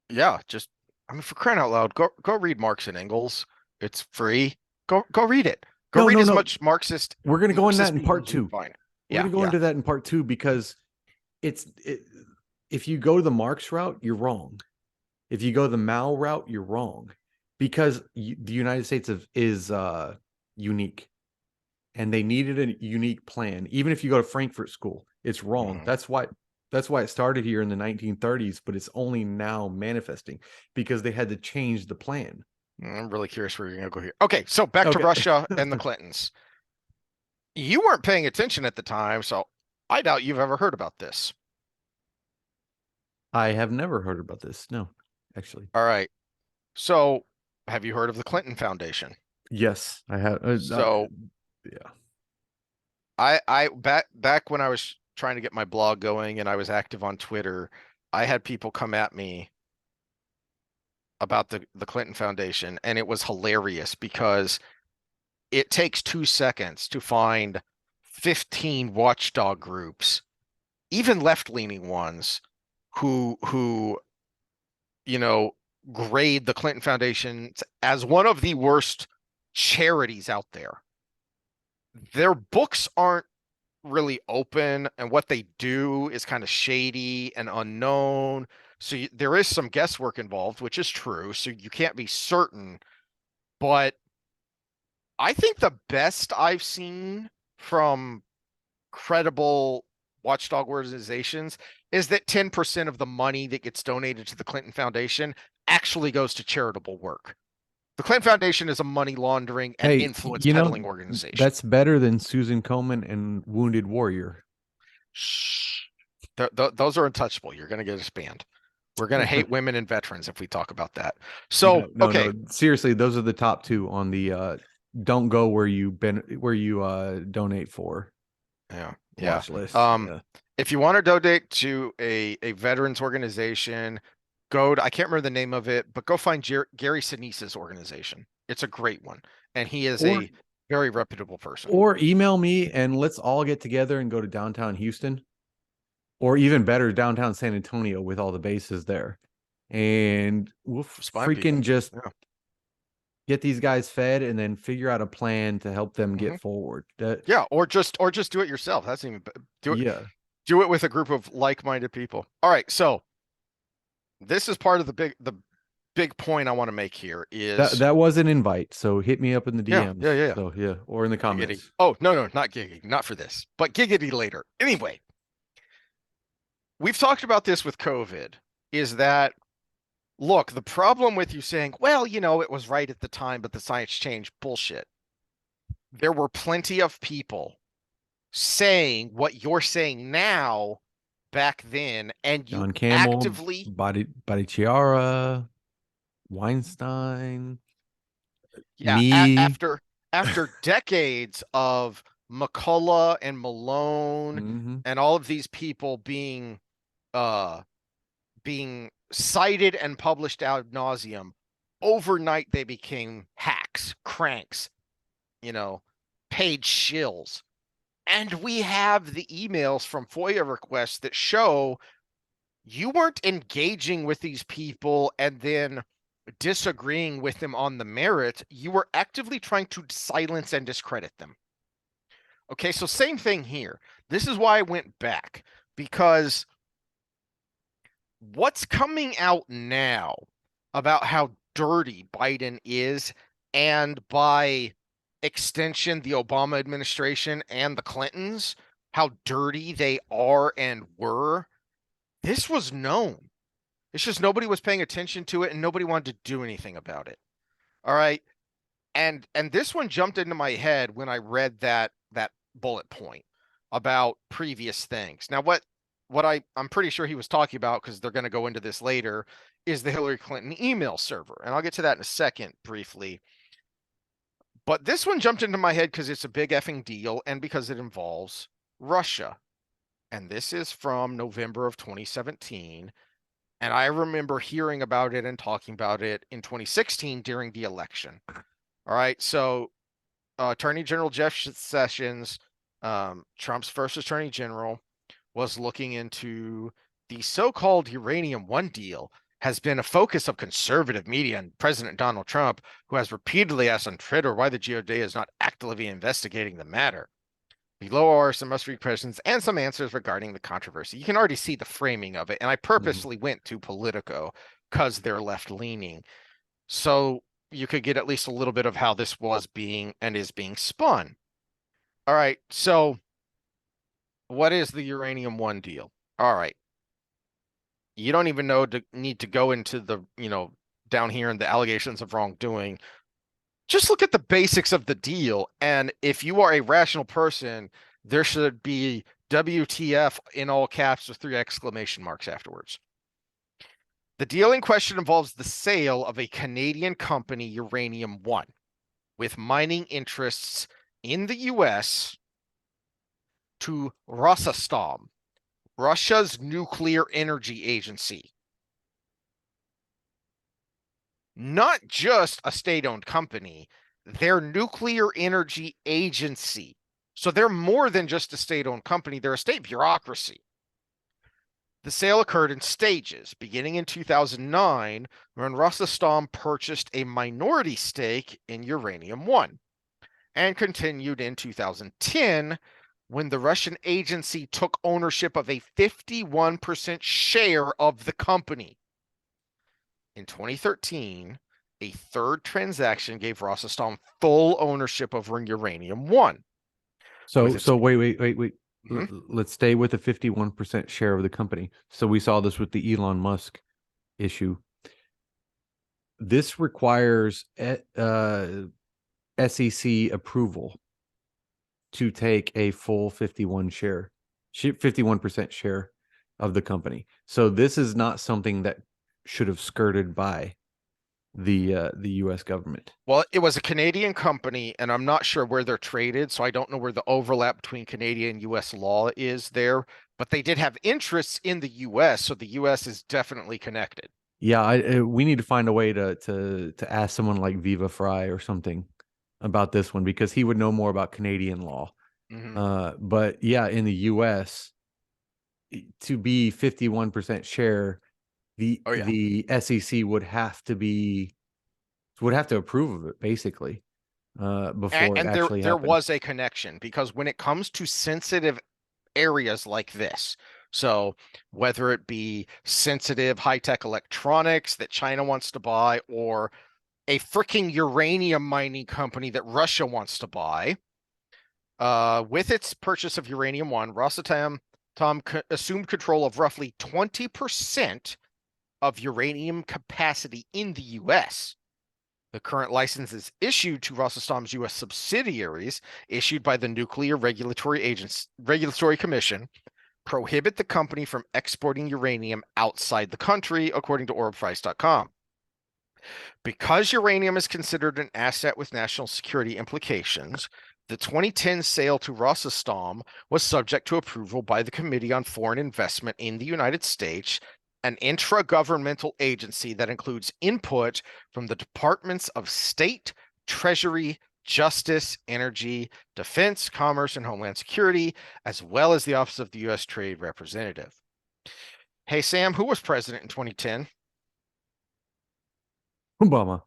Yeah, just I mean, for crying out loud, go read Marx and Engels. It's free. Go read it. Go read as much Marxist. We're gonna go into that in memes part as you 2. find. We're Yeah, gonna go into that in part 2 because if you go the Marx route, you're wrong. If you go the Mao route, you're wrong, because the United States is unique, and they needed a unique plan. Even if you go to Frankfurt School, it's wrong. Mhm. That's why it started here in the 1930s, but it's only now manifesting because they had to change the plan. I'm really curious where you're gonna go here. Okay, so back to Okay. Russia and the Clintons. You weren't paying attention at the time, so I doubt you've ever heard about this. I have never heard about this. No, actually. All right. So, have you heard of the Clinton Foundation? Yes, I have. So, yeah. I back when I was trying to get my blog going and I was active on Twitter, I had people come at me about the Clinton Foundation, and it was hilarious because it takes 2 seconds to find 15 watchdog groups, even left-leaning ones, who you know grade the Clinton Foundation as one of the worst charities out there. Their books aren't really open, and what they do is kind of shady and unknown. So there is some guesswork involved, which is true. So you can't be certain. But I think the best I've seen from credible watchdog organizations is that 10% of the money that gets donated to the Clinton Foundation actually goes to charitable work. The Clinton Foundation is a money laundering and influence peddling organization. That's better than Susan Komen and Wounded Warrior. Shh. Those are untouchable. You're going to get us banned. We're going to hate women and veterans if we talk about that. So, okay. No, seriously, those are the top 2 on the don't go where you donate for. Yeah. Watch list. If you want to donate to a veterans organization, go to, I can't remember the name of it, but go find Gary Sinise's organization. It's a great one. And he is a very reputable person. Or email me and let's all get together and go to downtown Houston, or even better, downtown San Antonio with all the bases there. And we'll freaking just get these guys fed and then figure out a plan to help them get forward. Yeah, or just do it yourself. That's even do it. Yeah. Do it with a group of like-minded people. All right, so this is part of the big point I want to make here is that was an invite, so hit me up in the DMs. Yeah. So yeah, or in the comments. Giggity. Oh, no, not giggity, not for this, but giggity later. Anyway, we've talked about this with COVID, is that, look, the problem with you saying, well, it was right at the time, but the science changed, bullshit. There were plenty of people saying what you're saying now back then, and you John Campbell, actively Bottigliara, Weinstein, me. After decades of McCullough and Malone and all of these people being cited and published ad nauseum, overnight they became hacks, cranks, paid shills. And we have the emails from FOIA requests that show you weren't engaging with these people and then disagreeing with them on the merit. You were actively trying to silence and discredit them. Okay, so same thing here. This is why I went back, because what's coming out now about how dirty Biden is, and by extension, the Obama administration and the Clintons, how dirty they are and were, this was known. It's just nobody was paying attention to it and nobody wanted to do anything about it. All right. And this one jumped into my head when I read that bullet point about previous things. Now, I'm pretty sure he was talking about, because they're going to go into this later, is the Hillary Clinton email server. And I'll get to that in a second briefly. But this one jumped into my head because it's a big effing deal and because it involves Russia. And this is from November of 2017. And I remember hearing about it and talking about it in 2016 during the election. All right. So Attorney General Jeff Sessions, Trump's first Attorney General, was looking into the so-called Uranium One deal. Has been a focus of conservative media and President Donald Trump, who has repeatedly asked on Twitter why the DOJ is not actively investigating the matter. Below are some must-read questions and some answers regarding the controversy. You can already see the framing of it, and I purposely went to Politico because they're left-leaning, so you could get at least a little bit of how this was being and is being spun. All right, so what is the Uranium One deal? All right. You don't even need to go into the, down here in the allegations of wrongdoing. Just look at the basics of the deal. And if you are a rational person, there should be WTF in all caps with 3 exclamation marks afterwards. The deal in question involves the sale of a Canadian company, Uranium One, with mining interests in the US to Rosatom, Russia's nuclear energy agency. Not just a state-owned company, their nuclear energy agency. So they're more than just a state-owned company, they're a state bureaucracy. The sale occurred in stages, beginning in 2009, when Rosatom purchased a minority stake in Uranium One, and continued in 2010, when the Russian agency took ownership of a 51% share of the company. In 2013, a third transaction gave Rosatom full ownership over Uranium One. So wait. Let's stay with the 51% share of the company. So we saw this with the Elon Musk issue. This requires SEC approval to take a full 51% share of the company. So this is not something that should have skirted by the U.S. government. Well, it was a Canadian company, and I'm not sure where they're traded, so I don't know where the overlap between Canadian and U.S. law is there. But they did have interests in the U.S., so the U.S. is definitely connected. Yeah, we need to find a way to ask someone like Viva Fry or something about this one, because he would know more about Canadian law. But yeah, in the U.S., to be 51% share, the SEC would have to approve of it, basically, before it actually there happened. was a connection, because when it comes to sensitive areas like this, so whether it be sensitive high-tech electronics that China wants to buy, or a freaking uranium mining company that Russia wants to buy, with its purchase of Uranium One, Rosatom assumed control of roughly 20% of uranium capacity in the U.S. The current licenses issued to Rosatom's U.S. subsidiaries, issued by the Nuclear Regulatory Commission, prohibit the company from exporting uranium outside the country, according to oilprice.com. Because uranium is considered an asset with national security implications, the 2010 sale to Rosatom was subject to approval by the Committee on Foreign Investment in the United States, an intragovernmental agency that includes input from the Departments of State, Treasury, Justice, Energy, Defense, Commerce, and Homeland Security, as well as the Office of the U.S. Trade Representative. Hey, Sam, who was president in 2010? Obama.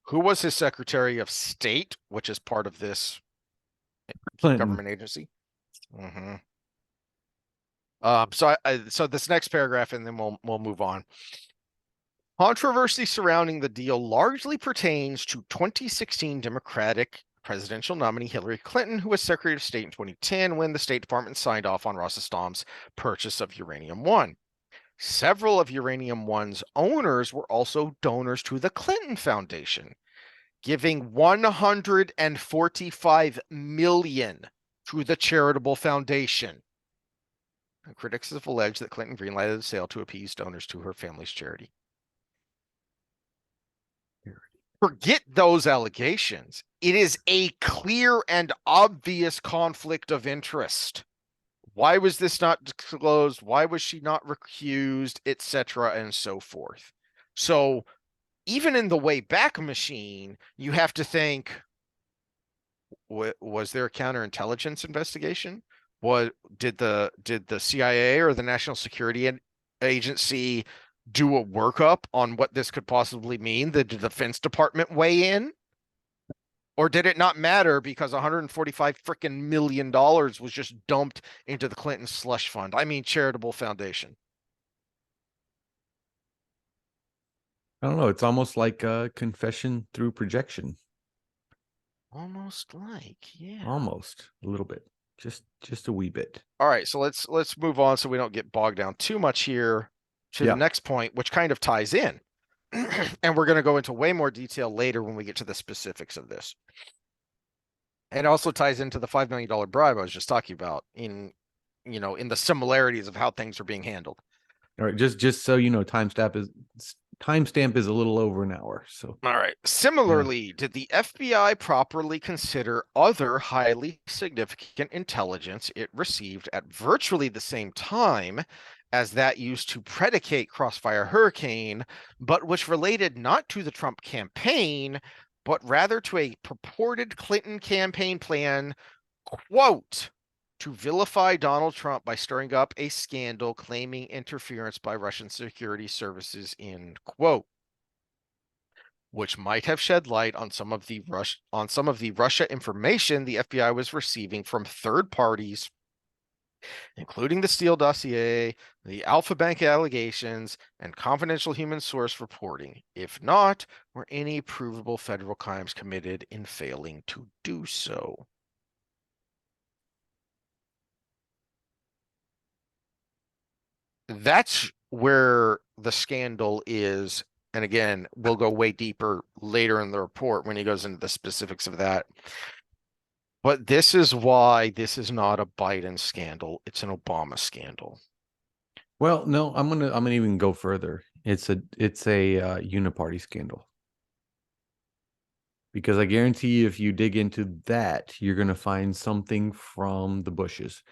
Who was his Secretary of State, which is part of this Clinton. government agency? So this next paragraph, and then we'll move on. Controversy surrounding the deal largely pertains to 2016 Democratic presidential nominee Hillary Clinton, who was Secretary of State in 2010 when the State Department signed off on Rosatom's purchase of Uranium One. Several of Uranium One's owners were also donors to the Clinton Foundation. giving $145 million to the charitable foundation. And critics have alleged that Clinton greenlighted the sale to appease donors to her family's charity. Forget those allegations. It is a clear and obvious conflict of interest. Why was this not disclosed? Why was she not recused, etc., and so forth? So even in the Wayback Machine, you have to think, was there a counterintelligence investigation? Did the CIA or the National Security Agency do a workup on what this could possibly mean? Did the Defense Department weigh in? Or did it not matter because $145 freaking million was just dumped into the Clinton slush fund? I mean, charitable foundation. I don't know. It's almost like a confession through projection. Almost like, yeah. Almost a little bit, just a wee bit. All right, so let's move on so we don't get bogged down too much here to the next point, which kind of ties in. And we're going to go into way more detail later when we get to the specifics of this. It also ties into the $5 million bribe I was just talking about in the similarities of how things are being handled. All right, just so you know, timestamp is a little over an hour. So all right. Similarly, did the FBI properly consider other highly significant intelligence it received at virtually the same time as that used to predicate Crossfire Hurricane, but which related not to the Trump campaign, but rather to a purported Clinton campaign plan, quote, to vilify Donald Trump by stirring up a scandal claiming interference by Russian security services, end quote, which might have shed light on some of the Russia information the FBI was receiving from third parties, including the Steele dossier, the Alpha Bank allegations, and confidential human source reporting. If not, were any provable federal crimes committed in failing to do so? That's where the scandal is. And again, we'll go way deeper later in the report when he goes into the specifics of that. But this is why this is not a Biden scandal. It's an Obama scandal. Well, no, I'm gonna even go further. It's a uniparty scandal. Because I guarantee you, if you dig into that, you're gonna find something from the Bushes.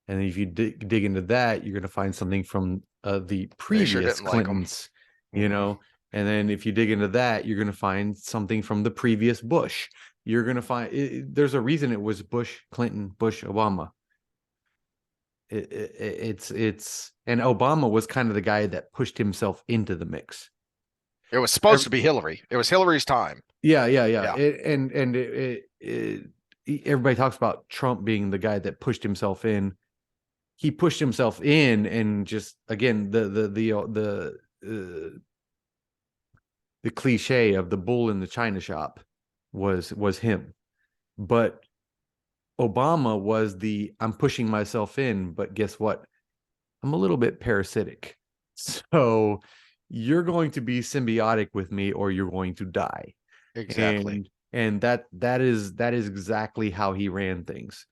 And if you dig into that, you're gonna find something from the previous Clintons, you know. And then if you dig into that, you're gonna find something from the previous Bush. You're gonna find there's a reason it was Bush, Clinton, Bush, Obama. It's and Obama was kind of the guy that pushed himself into the mix. It was supposed to be Hillary. It was Hillary's time. Yeah. Everybody talks about Trump being the guy that pushed himself in. He pushed himself in, and just again the cliche of the bull in the china shop was him. But Obama was I'm pushing myself in, but guess what? I'm a little bit parasitic. So you're going to be symbiotic with me or you're going to die. Exactly. And that is exactly how he ran things.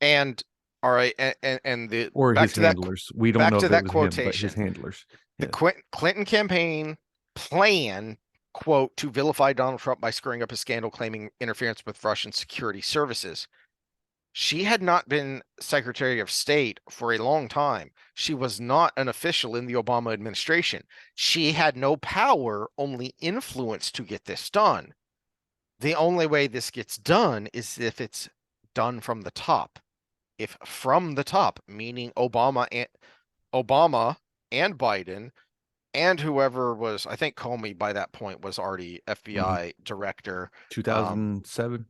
And all right, and the or his handlers. We don't know if it was him, but his handlers. The Clinton campaign plan, quote, to vilify Donald Trump by screwing up a scandal claiming interference with Russian security services. She had not been Secretary of State for a long time. She was not an official in the Obama administration. She had no power, only influence to get this done. The only way this gets done is if it's done from the top. If from the top, meaning Obama and Biden and whoever was, I think Comey by that point was already FBI director. 2007.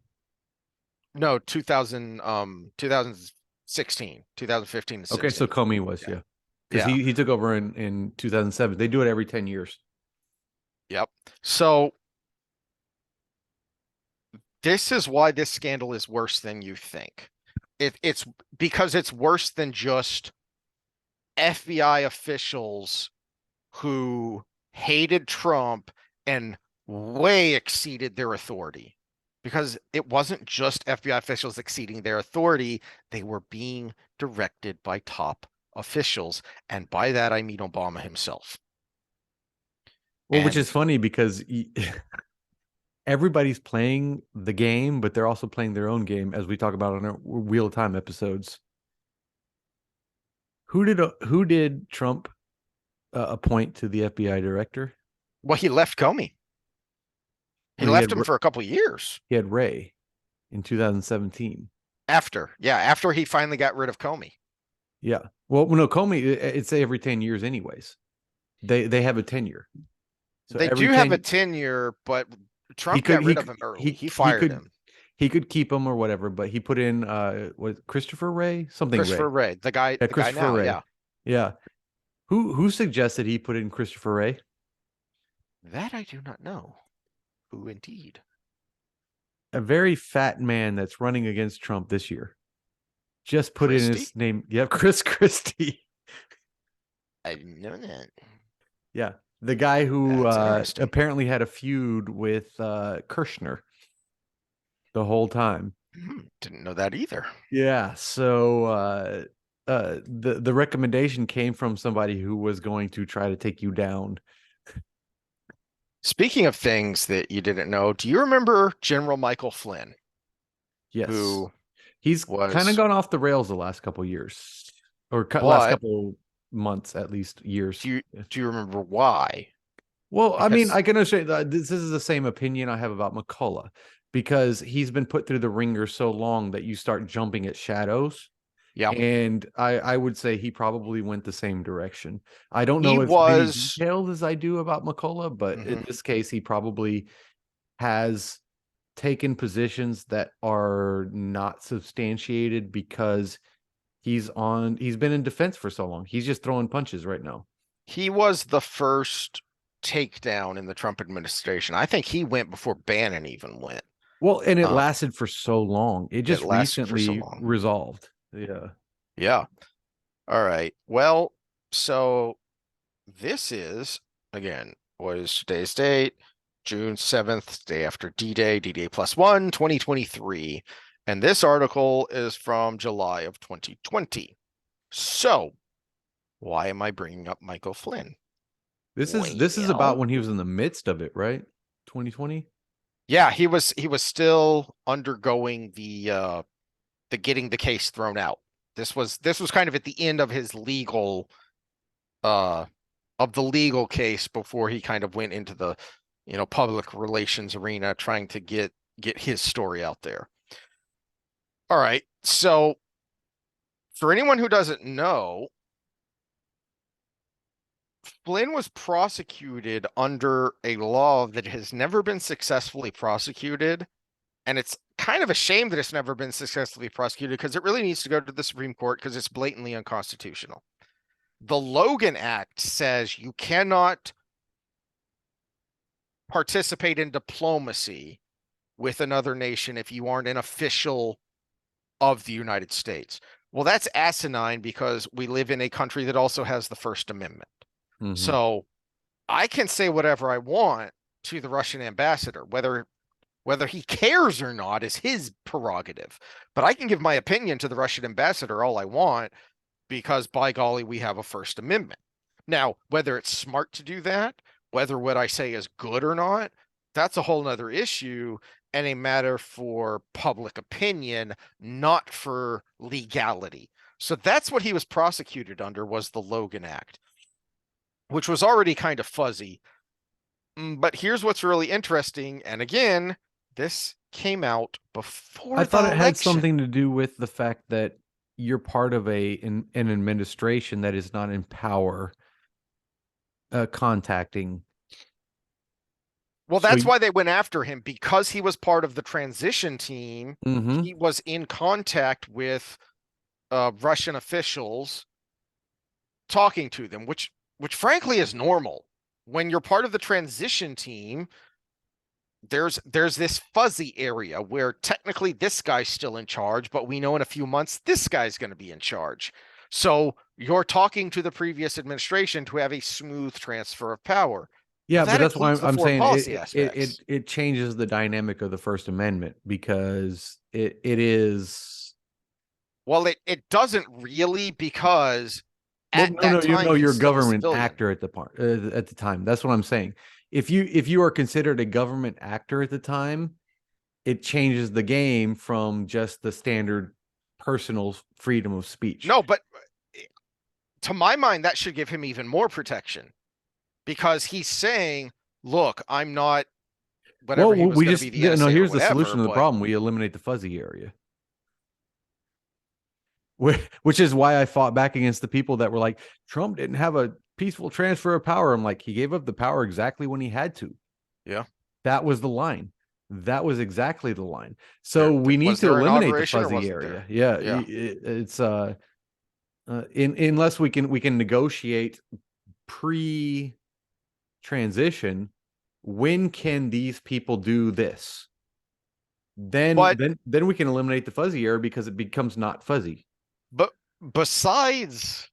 No, 2016, 2015 to 16. Okay, so Comey was, yeah. Because he took over in 2007. They do it every 10 years. Yep. So this is why this scandal is worse than you think. It's because it's worse than just FBI officials who hated Trump and way exceeded their authority, because it wasn't just FBI officials exceeding their authority. They were being directed by top officials. And by that, I mean Obama himself. Well, which And is funny because everybody's playing the game, but they're also playing their own game, as we talk about on our Wheel of Time episodes. Who did Trump appoint to the FBI director? well, he left Comey. He No, left him for a couple of years he had Ray in 2017. after he finally got rid of Comey. Yeah. Well, no, Comey, it's every 10 years anyways. They have a tenure. So They every do have 10 a tenure, but Trump got rid of him early. He fired him. He could keep him or whatever, but he put in what, Christopher Ray? Something Christopher Ray. Wray, the guy Christopher now, Ray. yeah. Yeah. Who suggested he put in Christopher Ray? That I do not know. Who indeed? A very fat man that's running against Trump this year. Just put in his name. Yep, Chris Christie. I didn't know that. Yeah. The guy who That's apparently had a feud with Kirshner the whole time. Didn't know that either. Yeah. So the recommendation came from somebody who was going to try to take you down. Speaking of things that you didn't know, do you remember General Michael Flynn? Yes. Who he's kind of gone off the rails the last couple of years, or last couple months, at least years. Do you remember why? Well, because, I mean, I can say that this is the same opinion I have about McCullough, because he's been put through the ringer so long that you start jumping at shadows. Yeah. And I would say he probably went the same direction. I don't know as many detailed as I do about McCullough, but in this case, he probably has taken positions that are not substantiated because he's been in defense for so long. He's just throwing punches right now. He was the first takedown in the Trump administration. I think he went before Bannon even went. Well, and it lasted for so long. It just recently resolved. Yeah. Yeah. All right. Well, so this is, again, what is today's date? June 7th, day after D-Day, D-Day +1, 2023. And this article is from July of 2020. So why am I bringing up Michael Flynn? This is about when he was in the midst of it, right? 2020? Yeah, he was still undergoing the getting the case thrown out. This was kind of at the end of his legal case before he kind of went into the public relations arena trying to get his story out there. All right. So for anyone who doesn't know, Flynn was prosecuted under a law that has never been successfully prosecuted. And it's kind of a shame that it's never been successfully prosecuted, because it really needs to go to the Supreme Court because it's blatantly unconstitutional. The Logan Act says you cannot participate in diplomacy with another nation if you aren't an official of the United States. Well, that's asinine because we live in a country that also has the First Amendment. So I can say whatever I want to the Russian ambassador, whether he cares or not is his prerogative. But I can give my opinion to the Russian ambassador all I want, because by golly, we have a First Amendment. Now, whether it's smart to do that, whether what I say is good or not, that's a whole nother issue and a matter for public opinion, not for legality. So that's what he was prosecuted under, was the Logan Act, which was already kind of fuzzy. But here's what's really interesting. And again, this came out before I thought it had something to do with the fact that you're part of an administration that is not in power contacting. Well, that's why they went after him, because he was part of the transition team. He was in contact with Russian officials, talking to them, which frankly is normal. When you're part of the transition team, there's this fuzzy area where technically this guy's still in charge, but we know in a few months this guy's going to be in charge. So you're talking to the previous administration to have a smooth transfer of power. Yeah, but that that's why includes the I'm foreign saying policy it aspects. it changes the dynamic of the First Amendment because it is. Well, it doesn't really, because Well, at no, that time you're he's a still a government civilian. actor at the part at the time. That's what I'm saying. If you are considered a government actor at the time, it changes the game from just the standard personal freedom of speech. No, but to my mind, that should give him even more protection, because he's saying, look, I'm not Well, whatever he was we going to just be, the no. NSA or Here's the whatever, solution to the but problem: we eliminate the fuzzy area. Which is why I fought back against the people that were like, Trump didn't have a peaceful transfer of power. I'm like, he gave up the power exactly when he had to. yeah. That was the line. That was exactly the line. So we need Was to there eliminate the inauguration or fuzzy wasn't area. there? Yeah, Yeah. it's unless we can negotiate pre transition. When can these people do this? But Then we can eliminate the fuzzy area because it becomes not fuzzy. but besides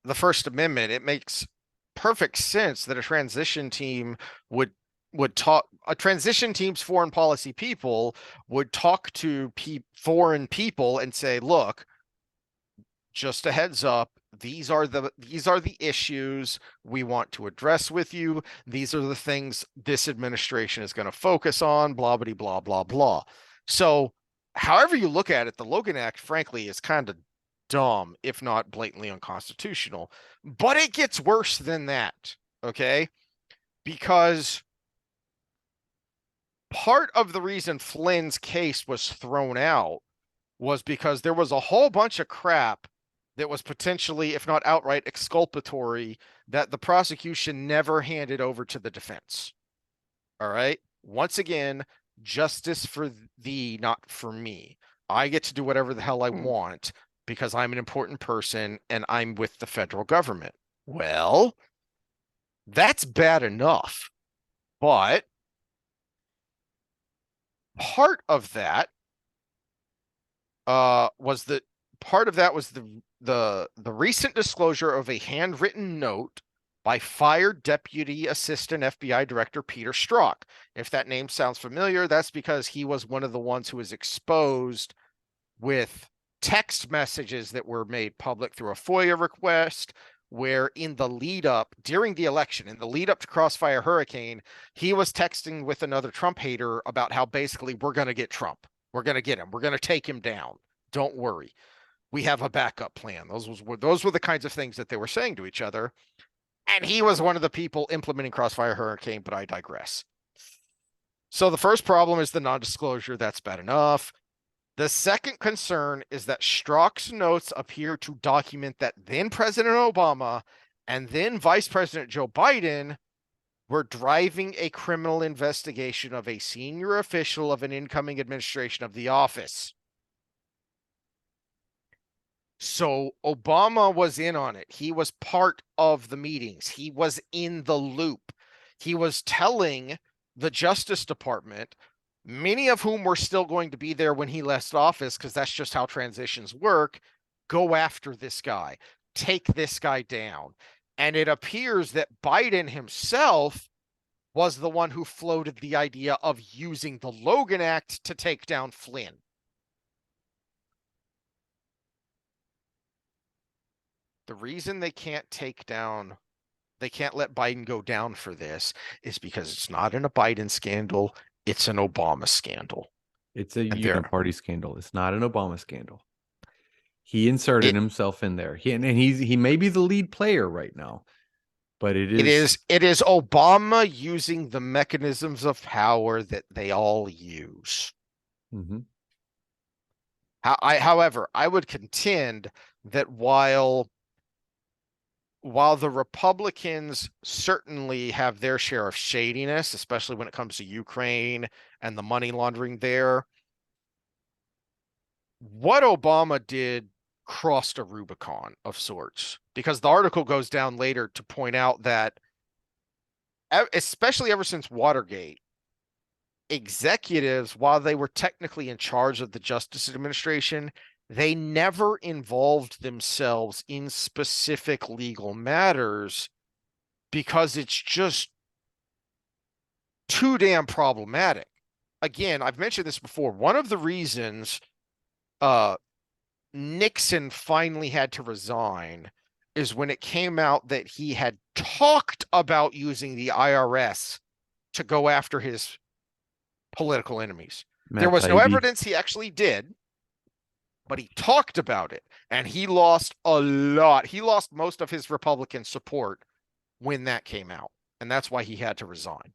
the First Amendment, it makes perfect sense that a transition team would talk a transition team's foreign policy people would talk to foreign people and say, look, just a heads up, these are the issues we want to address with you. These are the things this administration is going to focus on, blah blah blah blah blah. So however you look at it, the Logan Act frankly is kind of dumb, if not blatantly unconstitutional. But it gets worse than that, okay? Because part of the reason Flynn's case was thrown out was because there was a whole bunch of crap that was potentially, if not outright exculpatory, that the prosecution never handed over to the defense. All right. Once again, justice for thee, not for me. I get to do whatever the hell I want because I'm an important person and I'm with the federal government. Well, that's bad enough. But part of that was the part of that was the recent disclosure of a handwritten note by fired Deputy Assistant FBI Director Peter Strzok. If that name sounds familiar, that's because he was one of the ones who was exposed with text messages that were made public through a FOIA request, where in the lead up during the election, in the lead up to Crossfire Hurricane, he was texting with another Trump hater about how basically we're going to get Trump. We're going to get him. We're going to take him down. Don't worry. We have a backup plan. Those were the kinds of things that they were saying to each other. And he was one of the people implementing Crossfire Hurricane, but I digress. So the first problem is the non-disclosure. That's bad enough. The second concern is that Strzok's notes appear to document that then President Obama and then Vice President Joe Biden were driving a criminal investigation of a senior official of an incoming administration of the office. So Obama was in on it. He was part of the meetings. He was in the loop. He was telling the Justice Department, many of whom were still going to be there when he left office, because that's just how transitions work, go after this guy, take this guy down. And it appears that Biden himself was the one who floated the idea of using the Logan Act to take down Flynn. The reason they can't let Biden go down for this is because it's not a Biden scandal, it's an Obama scandal. It's a uniparty scandal. It's not an Obama scandal. He inserted himself in there. He may be the lead player right now, but it is Obama using the mechanisms of power that they all use. Mm-hmm. However, I would contend that while the Republicans certainly have their share of shadiness, especially when it comes to Ukraine and the money laundering there, what Obama did crossed a Rubicon of sorts, because the article goes down later to point out that, especially ever since Watergate, executives, while they were technically in charge of the Justice Administration, they never involved themselves in specific legal matters because it's just too damn problematic. Again, I've mentioned this before. One of the reasons Nixon finally had to resign is when it came out that he had talked about using the IRS to go after his political enemies. There Matt was no Taibbi. evidence he actually did, but he talked about it, and he lost a lot. He lost most of his Republican support when that came out, and that's why he had to resign.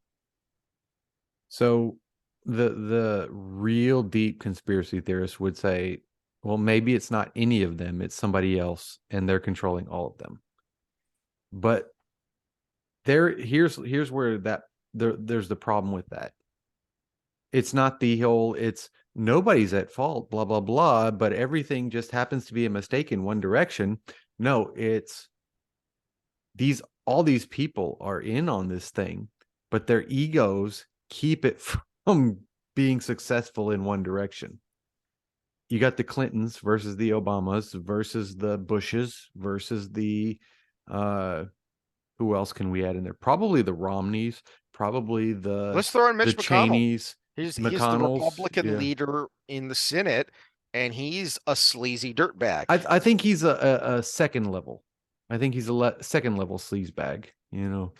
So the real deep conspiracy theorists would say, well, maybe it's not any of them, it's somebody else, and they're controlling all of them. But here's where there's the problem with that. It's not the whole it's nobody's at fault, blah blah blah, but everything just happens to be a mistake in one direction. No, it's all these people are in on this thing, but their egos keep it from being successful in one direction. You got the Clintons versus the Obamas versus the Bushes versus the who else can we add in there? Probably the Romneys, probably Let's throw in the Mitch McConnell. Cheneys, He's the McConnells. Republican Yeah. leader in the Senate, and he's a sleazy dirtbag. I think he's a second level. I think he's a second level sleazebag. You know,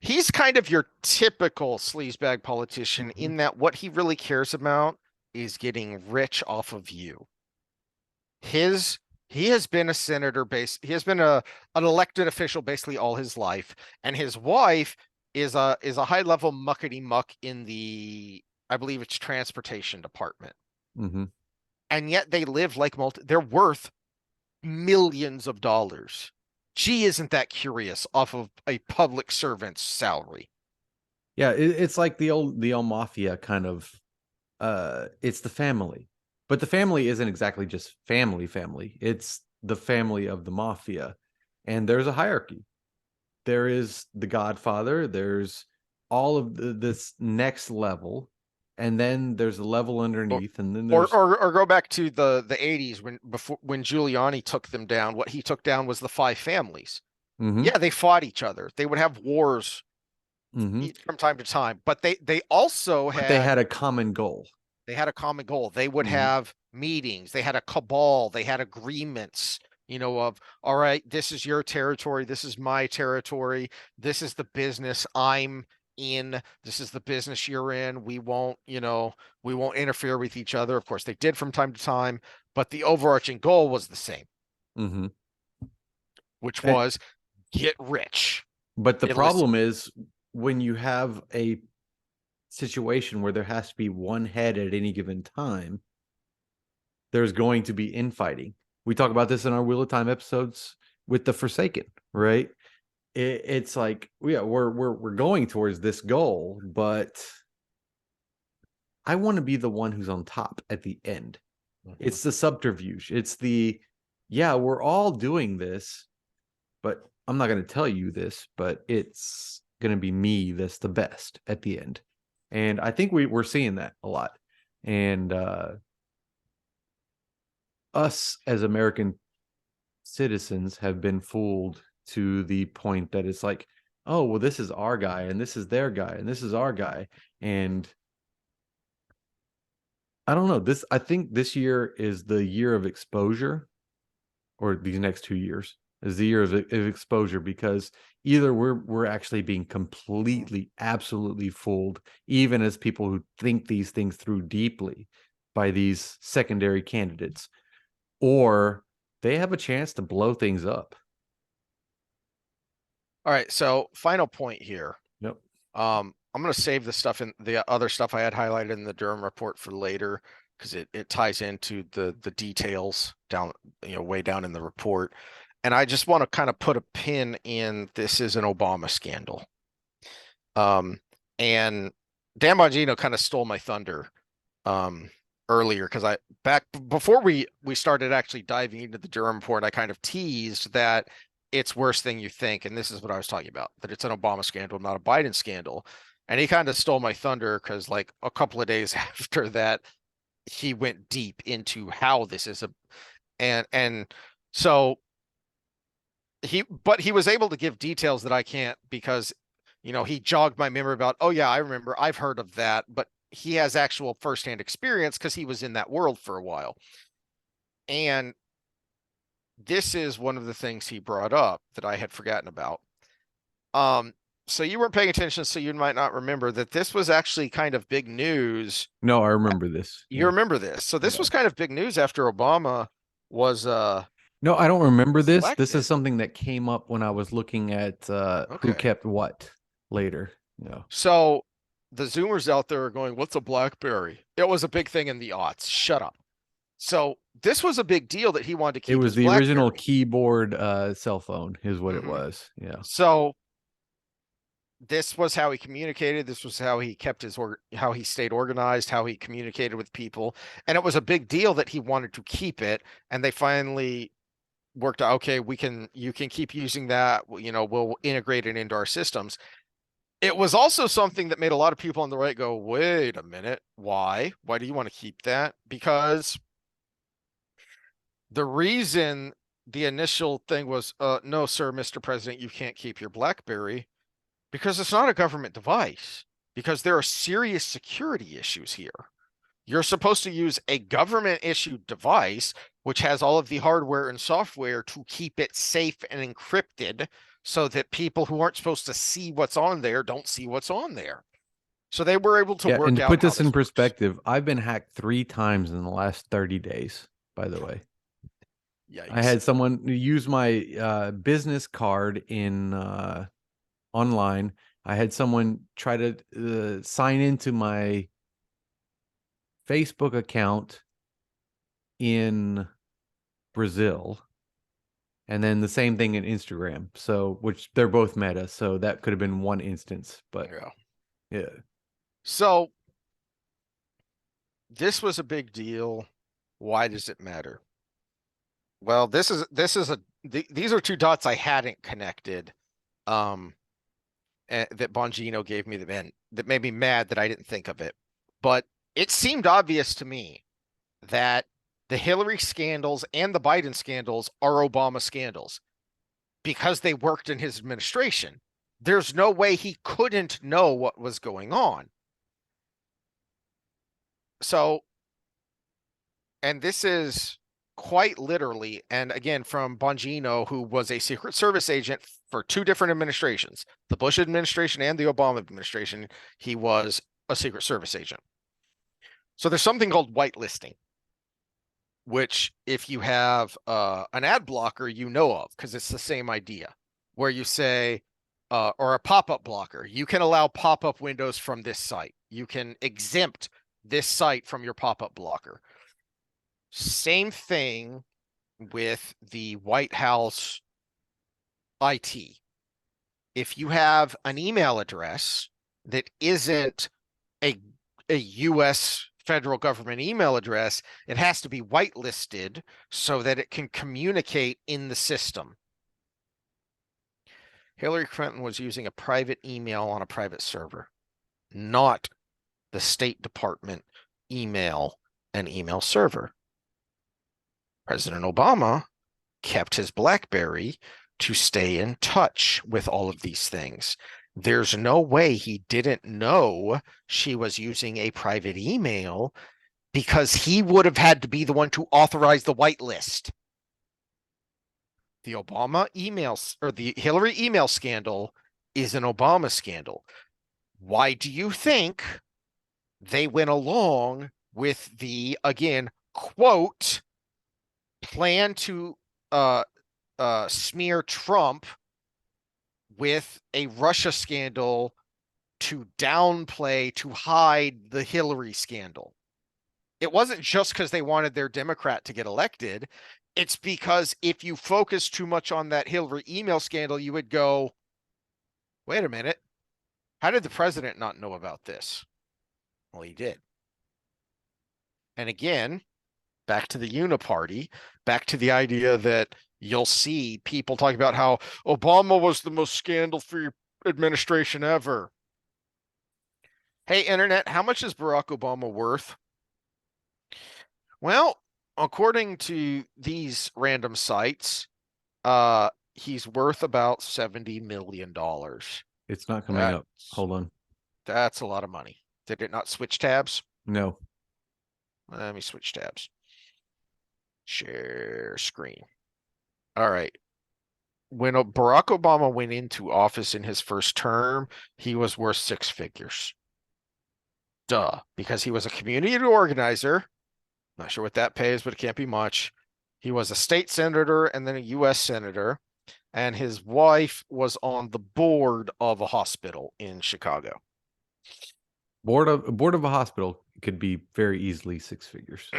He's kind of your typical sleazebag politician in that what he really cares about is getting rich off of you. He has been a senator he has been an elected official basically all his life, and his wife is a high level muckety muck in the, I believe it's transportation department. mm-hmm. And yet they live like they're worth millions of dollars. She isn't that curious off of a public servant's salary. Yeah, it's like the old mafia kind of. It's the family, but the family isn't exactly just family. It's the family of the mafia, and there's a hierarchy. There is the Godfather. There's all of this next level, and then there's a level underneath, and then there's or go back to the 80s when Giuliani took them down. What he took down was the five families. mm-hmm. Yeah, they fought each other. They would have wars from time to time, but they also had a common goal. They had a common goal. They would have meetings. They had a cabal. They had agreements, of, all right, this is your territory. This is my territory. This is the business I'm in. This is the business you're in. We won't interfere with each other. Of course, they did from time to time, but the overarching goal was the same, which was get rich. But the problem is when you have a situation where there has to be one head at any given time, there's going to be infighting. We talk about this in our Wheel of Time episodes with the Forsaken, right? It's like, yeah, we're going towards this goal, but I want to be the one who's on top at the end. It's the subterfuge. It's we're all doing this, but I'm not going to tell you this, but it's going to be me that's the best at the end. And I think we're seeing that a lot. And us as American citizens have been fooled to the point that it's like, oh, well, this is our guy, and this is their guy, and this is our guy. And I don't know. I think this year is the year of exposure, or these next 2 years is the year of exposure, because either we're actually being completely, absolutely fooled, even as people who think these things through deeply by these secondary candidates, or they have a chance to blow things up. All right. So final point here. Yep. I'm going to save the stuff in the other stuff I had highlighted in the Durham report for later, because it ties into the details down, way down in the report. And I just want to kind of put a pin in this is an Obama scandal. And Dan Bongino kind of stole my thunder earlier, because before we started actually diving into the Durham report, I kind of teased that it's worse than you think. And this is what I was talking about, that it's an Obama scandal, not a Biden scandal. And he kind of stole my thunder, because like a couple of days after that, he went deep into how this is so he was able to give details that I can't, because he jogged my memory about, oh yeah, I remember, I've heard of that, but he has actual firsthand experience because he was in that world for a while. And this is one of the things he brought up that I had forgotten about. So you weren't paying attention, so you might not remember that this was actually kind of big news. No, I remember this. You Yeah. remember this. So this Yeah. was kind of big news after Obama was No, I don't remember this. This elected. is something that came up when I was looking at who Okay. kept what later. Yeah. So the Zoomers out there are going, what's a BlackBerry? It was a big thing in the aughts. Shut up. So this was a big deal that he wanted to keep It was his the original BlackBerry. keyboard cell phone is what it Mhm. was. Yeah. So this was how he communicated. This was how he kept how he stayed organized, how he communicated with people. And it was a big deal that he wanted to keep it. And they finally worked out, okay, you can keep using that. We'll integrate it into our systems. It was also something that made a lot of people on the right go, wait a minute, why? Why do you want to keep that? Because the reason the initial thing was, no, sir, Mr. President, you can't keep your BlackBerry because it's not a government device, because there are serious security issues here. You're supposed to use a government issued device, which has all of the hardware and software to keep it safe and encrypted so that people who aren't supposed to see what's on there don't see what's on there. So they were able to Yeah. work And to out put how this in this works. perspective, I've been hacked 3 times in the last 30 days, by the way. I Yikes. had someone use my business card in online. I had someone try to sign into my Facebook account in Brazil, and then the same thing in Instagram. So, which they're both Meta, so that could have been one instance, but Yeah. yeah. So this was a big deal. Why does it matter? Well, these are two dots I hadn't connected. That Bongino gave me that made me mad that I didn't think of it. But it seemed obvious to me that the Hillary scandals and the Biden scandals are Obama scandals because they worked in his administration. There's no way he couldn't know what was going on. So, and this is quite literally, and again, from Bongino, who was a Secret Service agent for 2 different administrations, the Bush administration and the Obama administration, he was a Secret Service agent. So there's something called whitelisting, which if you have an ad blocker, you know of, because it's the same idea, where you say, or a pop-up blocker, you can allow pop-up windows from this site. You can exempt this site from your pop-up blocker. Same thing with the White House IT. If you have an email address that isn't a US federal government email address, it has to be whitelisted so that it can communicate in the system. Hillary Clinton was using a private email on a private server, not the State Department email and email server. President Obama kept his BlackBerry to stay in touch with all of these things. There's no way he didn't know she was using a private email because he would have had to be the one to authorize the whitelist. The Obama emails or the Hillary email scandal is an Obama scandal. Why do you think they went along with the, again, quote, plan to smear Trump with a Russia scandal to downplay, to hide the Hillary scandal? It wasn't just because they wanted their Democrat to get elected. It's because if you focus too much on that Hillary email scandal, you would go, wait a minute, how did the president not know about this? Well, he did. And again, back to the uniparty, back to the idea that you'll see people talking about how Obama was the most scandal-free administration ever. Hey, Internet, how much is Barack Obama worth? Well, according to these random sites, he's worth about $70 million. It's not coming up. That's- Hold on. That's a lot of money. Did it not switch tabs? No. Let me switch tabs. Share screen. All right. When Barack Obama went into office in his first term, he was worth six figures. Duh, because he was a community organizer. Not sure what that pays, but it can't be much. He was a state senator and then a U.S. senator, and his wife was on the board of a hospital in Chicago. Board of a hospital could be very easily six figures.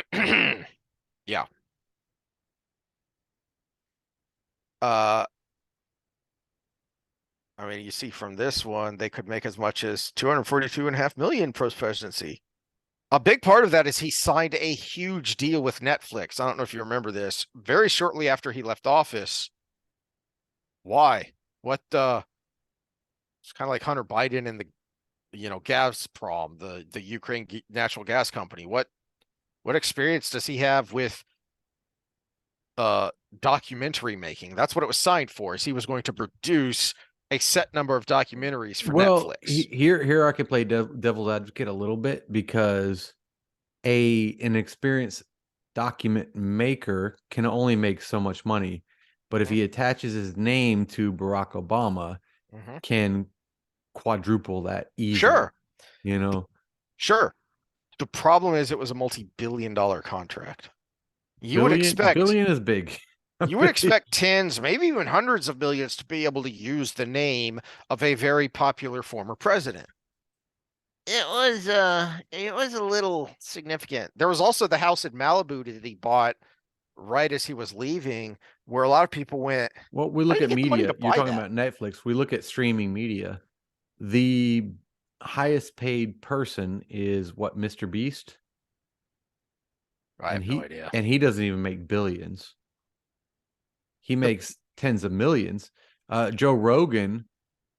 Yeah. I mean, you see from this one, they could make as much as 242.5 million post-presidency. A big part of that is he signed a huge deal with Netflix. I don't know if you remember this. Very shortly after he left office. Why? What it's kind of like Hunter Biden and the Gazprom, the Ukraine natural gas company. What experience does he have with documentary making? That's what it was signed for, is he was going to produce a set number of documentaries for Netflix. Here I could play devil's advocate a little bit, because an experienced document maker can only make so much money, but if he attaches his name to Barack Obama, can quadruple that easily. Sure. Sure. The problem is it was a multi-billion-dollar contract. Billion is big. You would expect tens, maybe even hundreds of millions to be able to use the name of a very popular former president. It was a little significant. There was also the house in Malibu that he bought right as he was leaving, where a lot of people went. Well, we look "How at did he get the money media. to You're buy talking that?" about Netflix. We look at streaming media. The highest paid person is what, Mr. Beast? I have no idea. And he doesn't even make billions. He makes tens of millions. Joe Rogan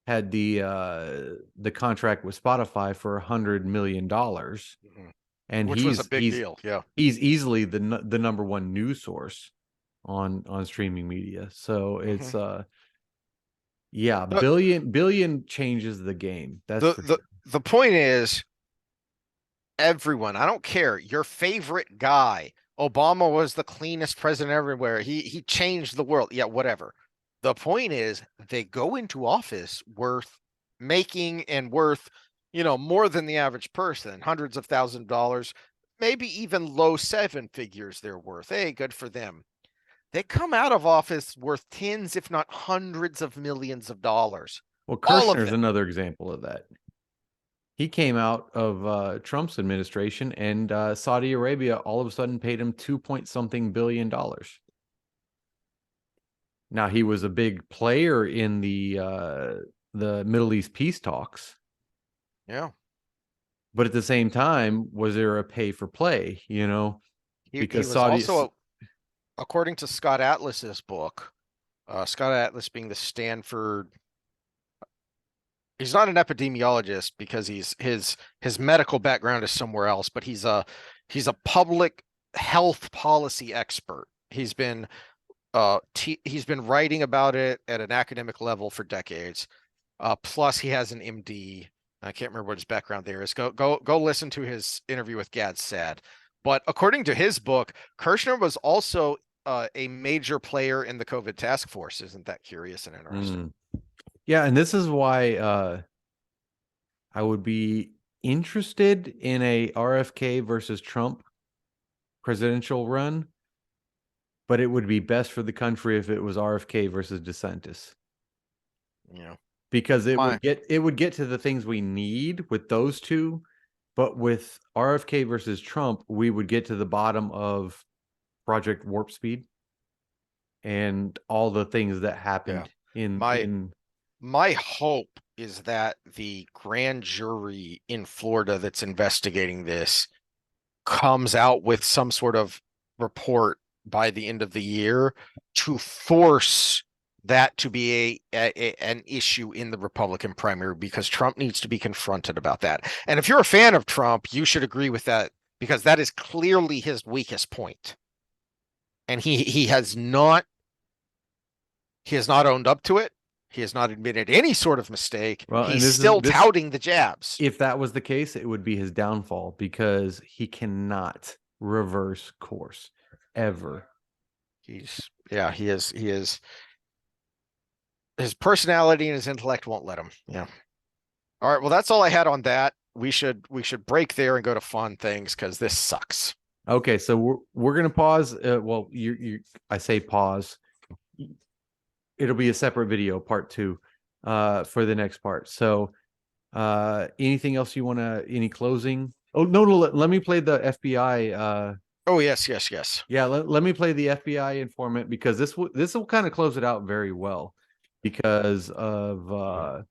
had the contract with Spotify for $100 million, and Which was a big deal. Yeah, he's easily the number one news source on streaming media. So it's billion changes the game. That's for sure. The point is, everyone, I don't care, your favorite guy, Obama was the cleanest president everywhere. He changed the world. Yeah, whatever. The point is, they go into office worth making and worth, more than the average person, hundreds of thousands of dollars, maybe even low seven figures they're worth. Hey, good for them. They come out of office worth tens, if not hundreds of millions of dollars. Well, Kirshner is another example of that. He came out of Trump's administration, and Saudi Arabia all of a sudden paid him $2 billion. Now, he was a big player in the Middle East peace talks. Yeah. But at the same time, was there a pay for play, Because Saudi also, according to Scott Atlas's book, Scott Atlas being the Stanford, he's not an epidemiologist because his medical background is somewhere else, but he's a public health policy expert. He's been writing about it at an academic level for decades. Plus he has an MD. I can't remember what his background there is. Go listen to his interview with Gad Saad. But according to his book, Kirshner was also a major player in the COVID task force. Isn't that curious and interesting? Yeah, and this is why I would be interested in a RFK versus Trump presidential run, but it would be best for the country if it was RFK versus DeSantis. Yeah. Because it would get to the things we need with those two, but with RFK versus Trump, we would get to the bottom of Project Warp Speed and all the things that happened my hope is that the grand jury in Florida that's investigating this comes out with some sort of report by the end of the year to force that to be an issue in the Republican primary, because Trump needs to be confronted about that. And if you're a fan of Trump, you should agree with that, because that is clearly his weakest point. And he has not owned up to it. He has not admitted any sort of mistake. Well, and He's this is- still this- touting the jabs. If that was the case, it would be his downfall because he cannot reverse course ever. He is. His personality and his intellect won't let him. Yeah. All right. Well, that's all I had on that. We should break there and go to fun things because this sucks. Okay, so we're gonna pause. Well, I say pause. It'll be a separate video, part 2, for the next part. So, anything else you want to? Any closing? Oh no, let me play the FBI. Oh yes. Yeah, let me play the FBI informant because this will kind of close it out very well because of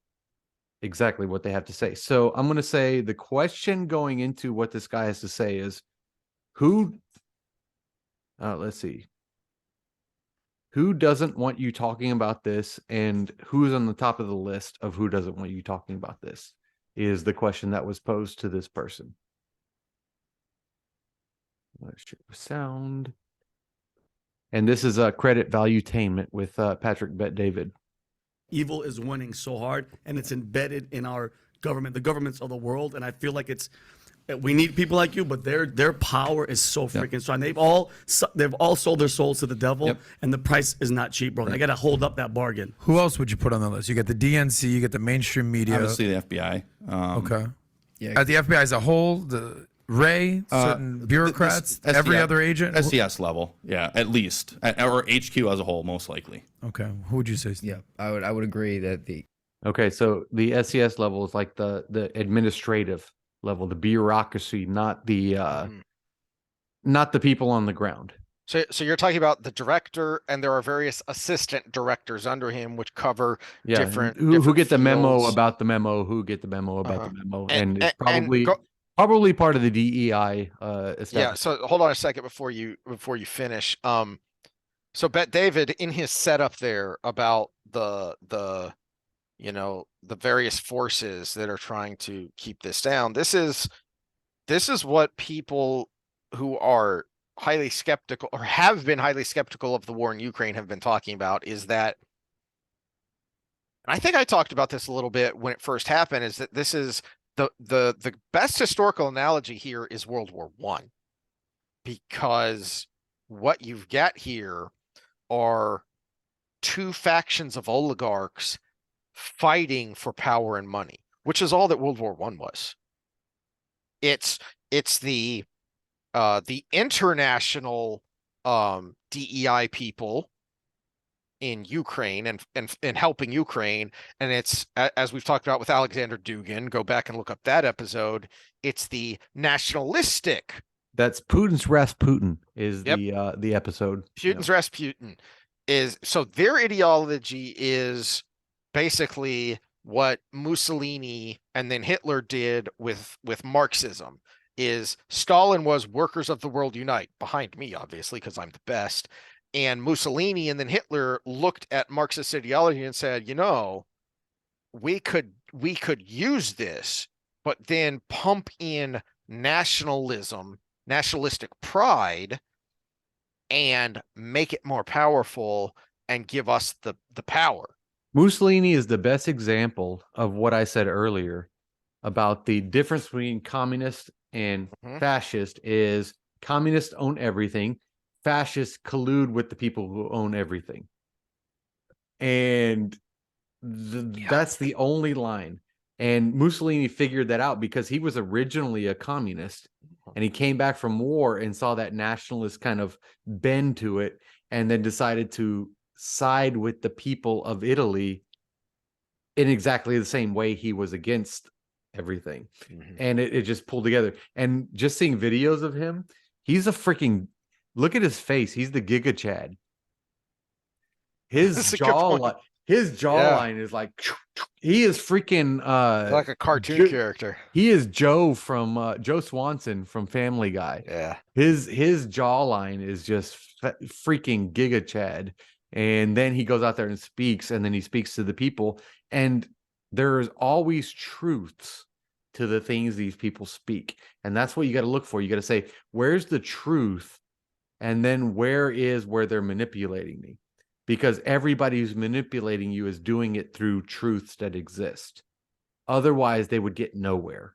exactly what they have to say. So I'm going to say the question going into what this guy has to say is who. Let's see. Who doesn't want you talking about this, and who's on the top of the list of who doesn't want you talking about this? Is the question that was posed to this person. Let's share sound. And this is a credit valuetainment with Patrick Bet-David. Evil is winning so hard, and it's embedded in our government, the governments of the world. And I feel like we need people like you, but their power is so freaking strong. They've all sold their souls to the devil, and the price is not cheap, bro. They got to hold up that bargain. Who else would you put on the list? You get the DNC, you get the mainstream media. Obviously, the FBI. Okay. Yeah. The FBI as a whole, the Ray, certain bureaucrats, this every SCS other agent. SCS level, yeah, at least, or HQ as a whole, most likely. Okay. Who would you say? Steve? Yeah, I would agree that Okay, so the SCS level is like the administrative level, the bureaucracy, not the people on the ground. So you're talking about the director, and there are various assistant directors under him, which cover different. Who different get the memo fields. about the memo? Who get the memo about the memo? And it's and probably part of the DEI. Yeah. So hold on a second before you finish. So Bet-David in his setup there about the various forces that are trying to keep this down. This is what people who are highly skeptical or have been highly skeptical of the war in Ukraine have been talking about, is that, I think I talked about this a little bit when it first happened, is that this is the best historical analogy here is World War I, because what you've got here are two factions of oligarchs fighting for power and money, which is all that World War I was. It's the international DEI people in Ukraine and helping Ukraine, and it's, as we've talked about with Alexander Dugin, go back and look up that episode, it's the nationalistic. That's Putin's Rasputin is the episode. Putin's Rasputin is, so their ideology is basically what Mussolini and then Hitler did with Marxism. Is Stalin was workers of the world unite, behind me obviously because I'm the best, and Mussolini and then Hitler looked at Marxist ideology and said, we could use this, but then pump in nationalistic pride and make it more powerful and give us the power. Mussolini is the best example of what I said earlier about the difference between communist and fascist. Is communists own everything, fascists collude with the people who own everything, and that's the only line. And Mussolini figured that out because he was originally a communist, and he came back from war and saw that nationalist kind of bend to it, and then decided to side with the people of Italy in exactly the same way he was against everything. And it just pulled together. And just seeing videos of him, he's a freaking, look at his face, he's the Giga Chad. His jawline is like, he is freaking like a cartoon character. He is Joe from Joe Swanson from Family Guy. Yeah, his jawline is just freaking Giga Chad. And then he goes out there and speaks, and then he speaks to the people, and there's always truths to the things these people speak. And that's what you got to look for. You got to say, where's the truth? And then where they're manipulating me? because everybody who's manipulating you is doing it through truths that exist. Otherwise, they would get nowhere.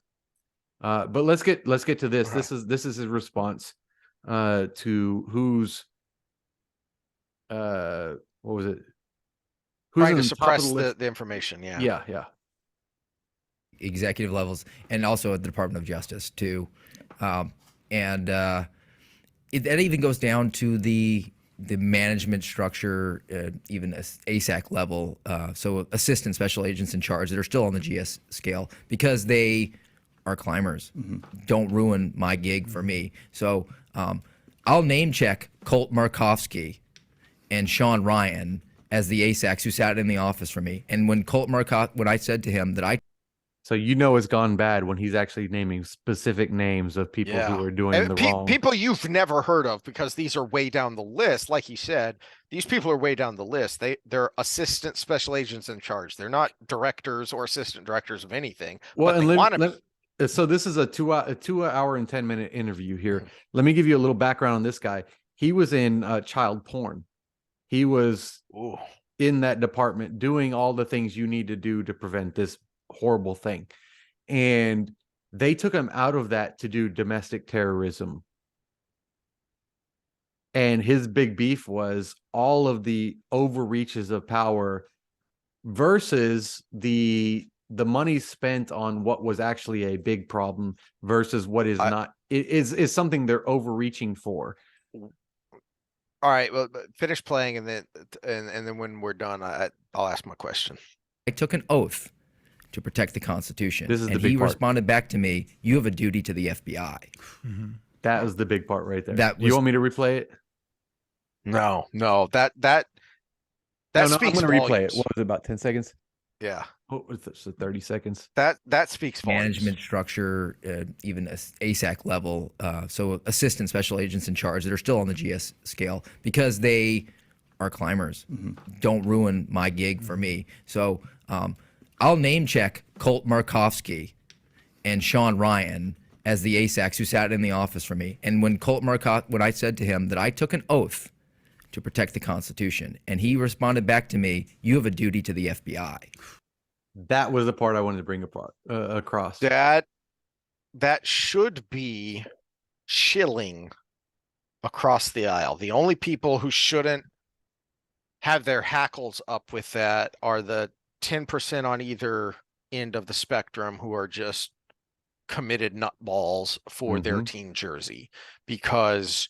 But let's get to this. This is his response to who's what was it? Who's Trying in to the top of suppress the list? the information. Yeah. Yeah. Executive levels, and also at the Department of Justice too, and that even goes down to the management structure, even ASAC level. So assistant special agents in charge that are still on the GS scale because they are climbers. Don't ruin my gig for me. So I'll name check Colt Markovsky and Sean Ryan as the ASACs who sat in the office for me. And when when I said to him that So it's gone bad when he's actually naming specific names of people who are doing the wrong. People you've never heard of, because these are way down the list. Like he said, these people are way down the list. They're assistant special agents in charge. They're not directors or assistant directors of anything. Well, but and they want to. so this is a 2 hour and 10-minute interview here. Let me give you a little background on this guy. He was in child porn. He was in that department doing all the things you need to do to prevent this horrible thing. And they took him out of that to do domestic terrorism. And his big beef was all of the overreaches of power versus the money spent on what was actually a big problem versus what is not. It is something they're overreaching for. All right, well, finish playing, and then when we're done, I'll ask my question. I took an oath to protect the Constitution. This is the and big he part. responded back to me, "You have a duty to the FBI." That was the big part right there. That You was- want me to replay it? No, that No, I'm speaks going to replay it. volumes. What was it, about 10 seconds? Yeah, What was it? So 30 seconds. that speaks volumes. management structure, even ASAC level. So assistant special agents in charge that are still on the GS scale because they are climbers. Don't ruin my gig for me. So I'll name check Colt Markovsky and Sean Ryan as the ASACs who sat in the office for me. And when when I said to him that I took an oath to protect the Constitution, and he responded back to me, "You have a duty to the FBI." That was the part I wanted to bring across. That should be chilling across the aisle. The only people who shouldn't have their hackles up with that are the 10% on either end of the spectrum who are just committed nutballs for their team jersey. Because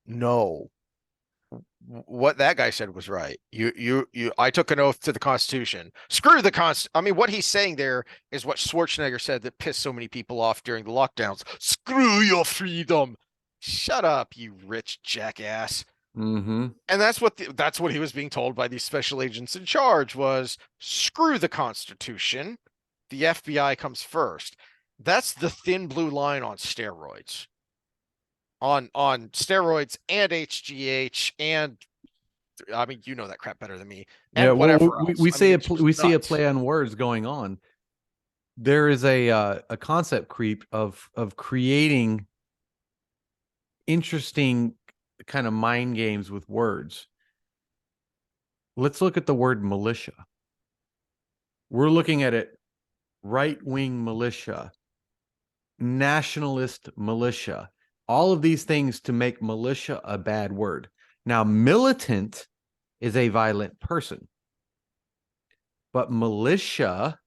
no, what that guy said was right. I took an oath to the Constitution. Screw the I mean, what he's saying there is what Schwarzenegger said that pissed so many people off during the lockdowns. Screw your freedom. Shut up, you rich jackass. And that's what he was being told by these special agents in charge was screw the Constitution. The FBI comes first. That's the thin blue line on steroids. On steroids and HGH, and I mean, you know that crap better than me. And Yeah, whatever well, else. we I see mean, a it's just we see a nuts. play on words going on. There is a concept creep of creating interesting kind of mind games with words. Let's look at the word militia. We're looking at it: right-wing militia, nationalist militia, all of these things to make militia a bad word. Now, militant is a violent person, but militia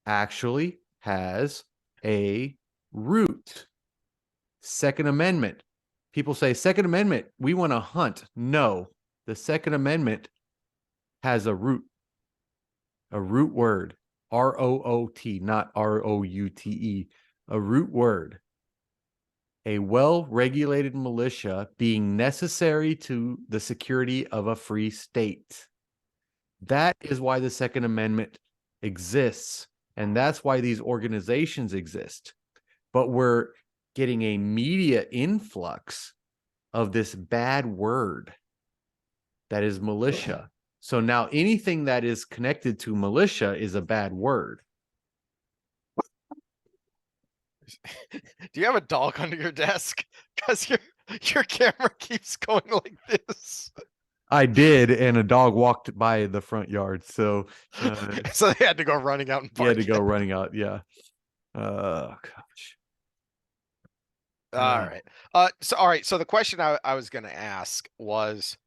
actually has a root. Second Amendment. People say, Second Amendment, we want to hunt. No, the Second Amendment has a root word, R-O-O-T, not R-O-U-T-E, a root word. A well-regulated militia being necessary to the security of a free state. That is why the Second Amendment exists, and that's why these organizations exist. But we're getting a media influx of this bad word that is militia. So now anything that is connected to militia is a bad word. Do you have a dog under your desk? Because your camera keeps going like this. I did, and a dog walked by the front yard, so So they had to go running out and he had to park go it. running out. Yeah. Gosh. All right. So all right. So the question I was going to ask was,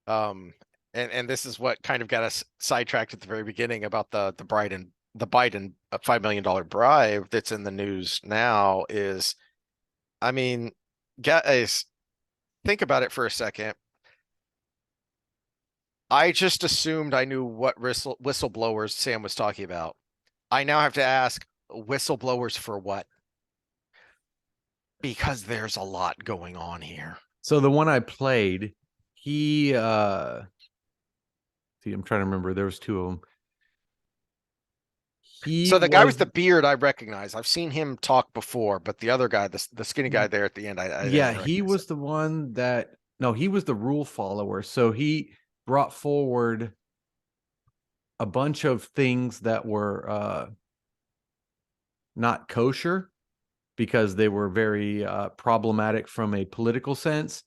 um, and this is what kind of got us sidetracked at the very beginning about the Biden $5 million bribe that's in the news now is, I mean, guys, think about it for a second. I just assumed I knew what whistleblowers Sam was talking about. I now have to ask, whistleblowers for what? Because there's a lot going on here. So the one I played, he see, I'm trying to remember. There was two of them. So the guy with the beard, I recognize. I've seen him talk before, but the other guy, the skinny guy there at the end, I yeah, didn't he recognize was it. the one that no, he was the rule follower. So he brought forward a bunch of things that were not kosher because they were very problematic from a political sense.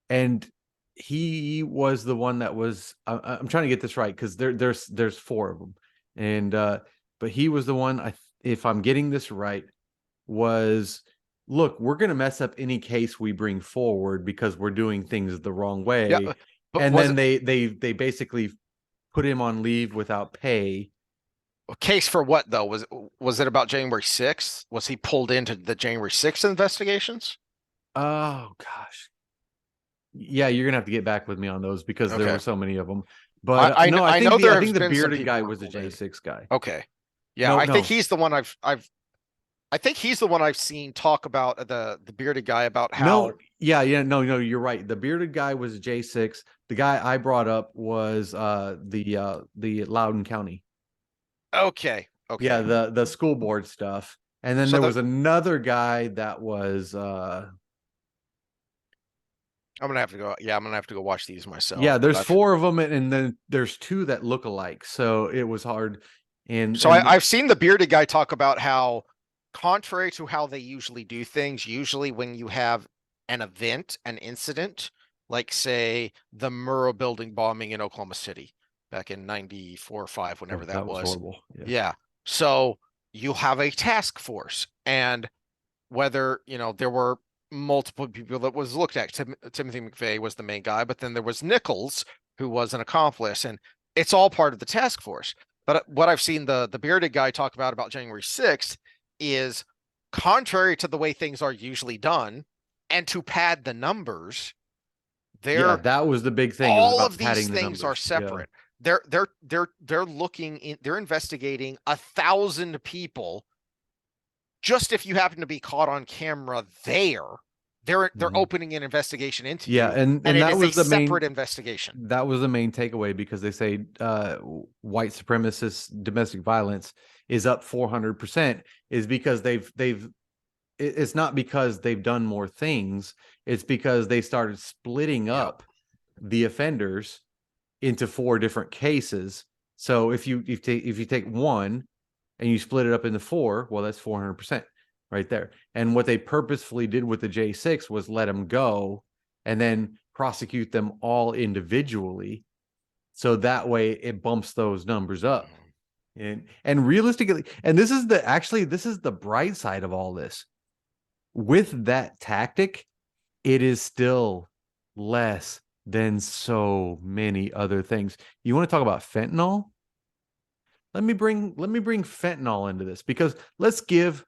And he was the one that was I'm trying to get this right because there's four of them. And but he was the one, if I'm getting this right, was look, we're going to mess up any case we bring forward because we're doing things the wrong way. Yeah, but And was then they basically put him on leave without pay. a case for what though? Was it about January 6th? Was he pulled into the January 6th investigations? Oh gosh. Yeah, you're gonna have to get back with me on those because there Okay. were so many of them. But I no, I know there think has the been some bearded people guy who were was a pulled in. J6 guy. Okay. Yeah, No, I think no. he's the one I think he's the one I've seen talk about the bearded guy about how No, yeah, no, you're right. The bearded guy was a J6. The guy I brought up was the Loudoun County. Okay. Yeah, Okay. the school board stuff. And then So there was another guy that was I'm gonna have to go. Yeah, I'm gonna have to go watch these myself. yeah, But there's four of them, and then there's two that look alike. So it was hard. And so I've seen the bearded guy talk about how, contrary to how they usually do things, usually when you have an event, an incident, like say the Murrah building bombing in Oklahoma City back in 94 or 5, whenever that was was. horrible. Yeah. So you have a task force, and whether, there were multiple people that was looked at. Timothy McVeigh was the main guy, but then there was Nichols, who was an accomplice, and it's all part of the task force. But what I've seen the bearded guy talk about January 6th is, contrary to the way things are usually done, and to pad the numbers, Yeah, that was the big thing. It was all about of padding these the things are numbers. Yeah. separate. They're looking in, they're investigating 1,000 people. Just if you happen to be caught on camera there, they're opening an investigation into Yeah, you, and it that is was a the main separate investigation. That was the main takeaway because they say white supremacist domestic violence is up 400% is because it's not because they've done more things, it's because they started splitting up the offenders into 4 different cases. So if you take one and you split it up into 4, well, that's 400% right there. And what they purposefully did with the J6 was let them go and then prosecute them all individually. So that way it bumps those numbers up. And realistically, and this is the bright side of all this. With that tactic, it is still less than so many other things. You want to talk about fentanyl? Let me bring fentanyl into this because let's give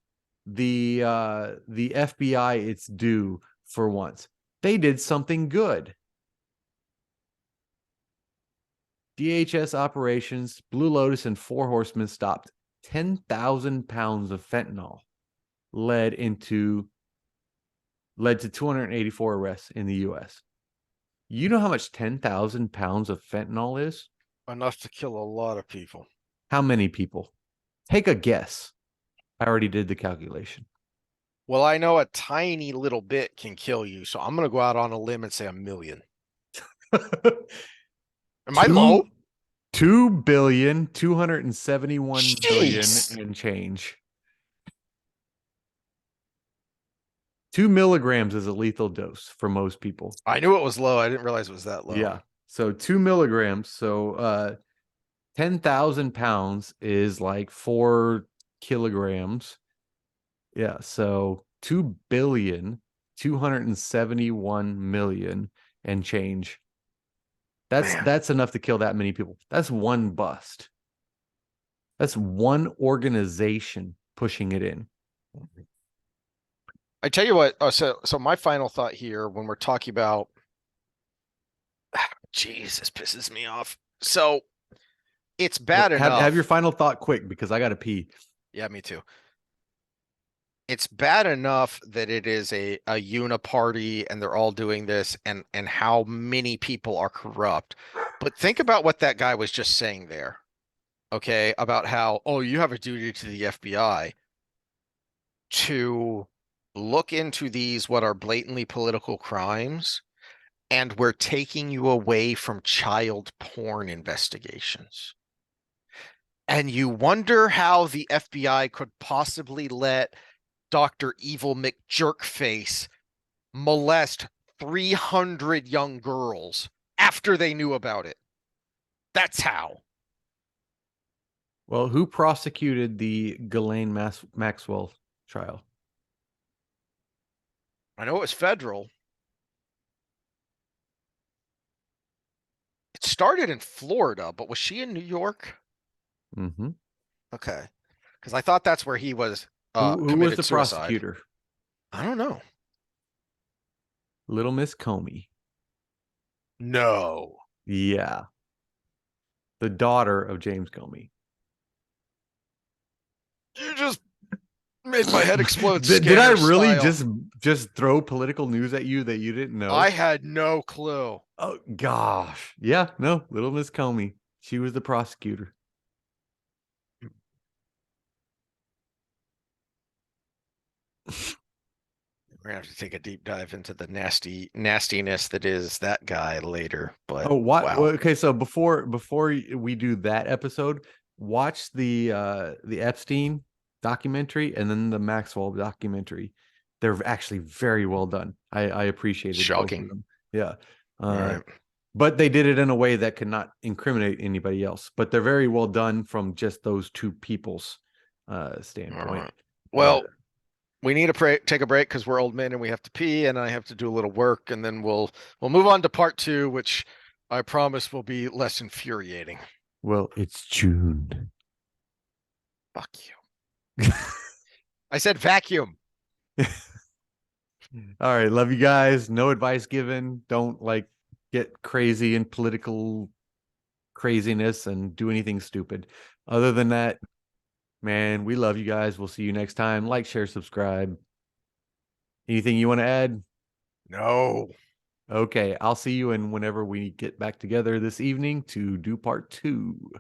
the FBI its due for once. They did something good. DHS operations, Blue Lotus, and 4 Horsemen stopped 10,000 pounds of fentanyl, led to 284 arrests in the U.S. You know how much 10,000 pounds of fentanyl is? Enough to kill a lot of people. How many people? Take a guess. I already did the calculation. Well, I know a tiny little bit can kill you, so I'm going to go out on a limb and say 1 million. Am I low? 2,271,000,000 Jeez. and change. 2 milligrams is a lethal dose for most people. I knew it was low. I didn't realize it was that low. Yeah. So 2 milligrams. So 10,000 pounds is like 4 kilograms. Yeah. So 2,271,000,000 and change. That's enough to kill that many people. That's one bust. That's one organization pushing it in. I tell you what. So my final thought here, when we're talking about, jeez, this pisses me off. So it's bad enough. Have your final thought quick because I got to pee. Yeah, me too. It's bad enough that it is a uniparty and they're all doing this and how many people are corrupt. But think about what that guy was just saying there. Okay, about how, oh, you have a duty to the FBI to look into these what are blatantly political crimes, and we're taking you away from child porn investigations. And you wonder how the FBI could possibly let Dr. Evil McJerkface molest 300 young girls after they knew about it. That's how. Well, who prosecuted the Ghislaine Maxwell trial? I know it was federal. It started in Florida, but was she in New York? Mm-hmm. Okay. Because I thought that's where he was Who was committed the suicide. prosecutor? I don't know. Little Miss Comey. No. Yeah. The daughter of James Comey. You just made my head explode. Did I Scanner really style. just throw political news at you that you didn't know? I had no clue. Oh gosh. Yeah, no, Little Miss Comey. She was the prosecutor. We're gonna have to take a deep dive into the nastiness that is that guy later. But Oh, what? wow. Okay, so before we do that episode, watch the Epstein documentary and then the Maxwell documentary. They're actually very well done. I appreciated both Shocking. of them. Yeah. All right. But they did it in a way that could not incriminate anybody else. But they're very well done from just those two people's standpoint. All right. Well, we need to take a break because we're old men and we have to pee, and I have to do a little work, and then we'll move on to part 2, which I promise will be less infuriating. Well, it's June. Fuck you. I said vacuum. All right, love you guys. No advice given. Don't get crazy in political craziness and do anything stupid. Other than that, man, we love you guys. We'll see you next time. Like, share, subscribe. Anything you want to add? No. Okay, I'll see you in whenever we get back together this evening to do part 2.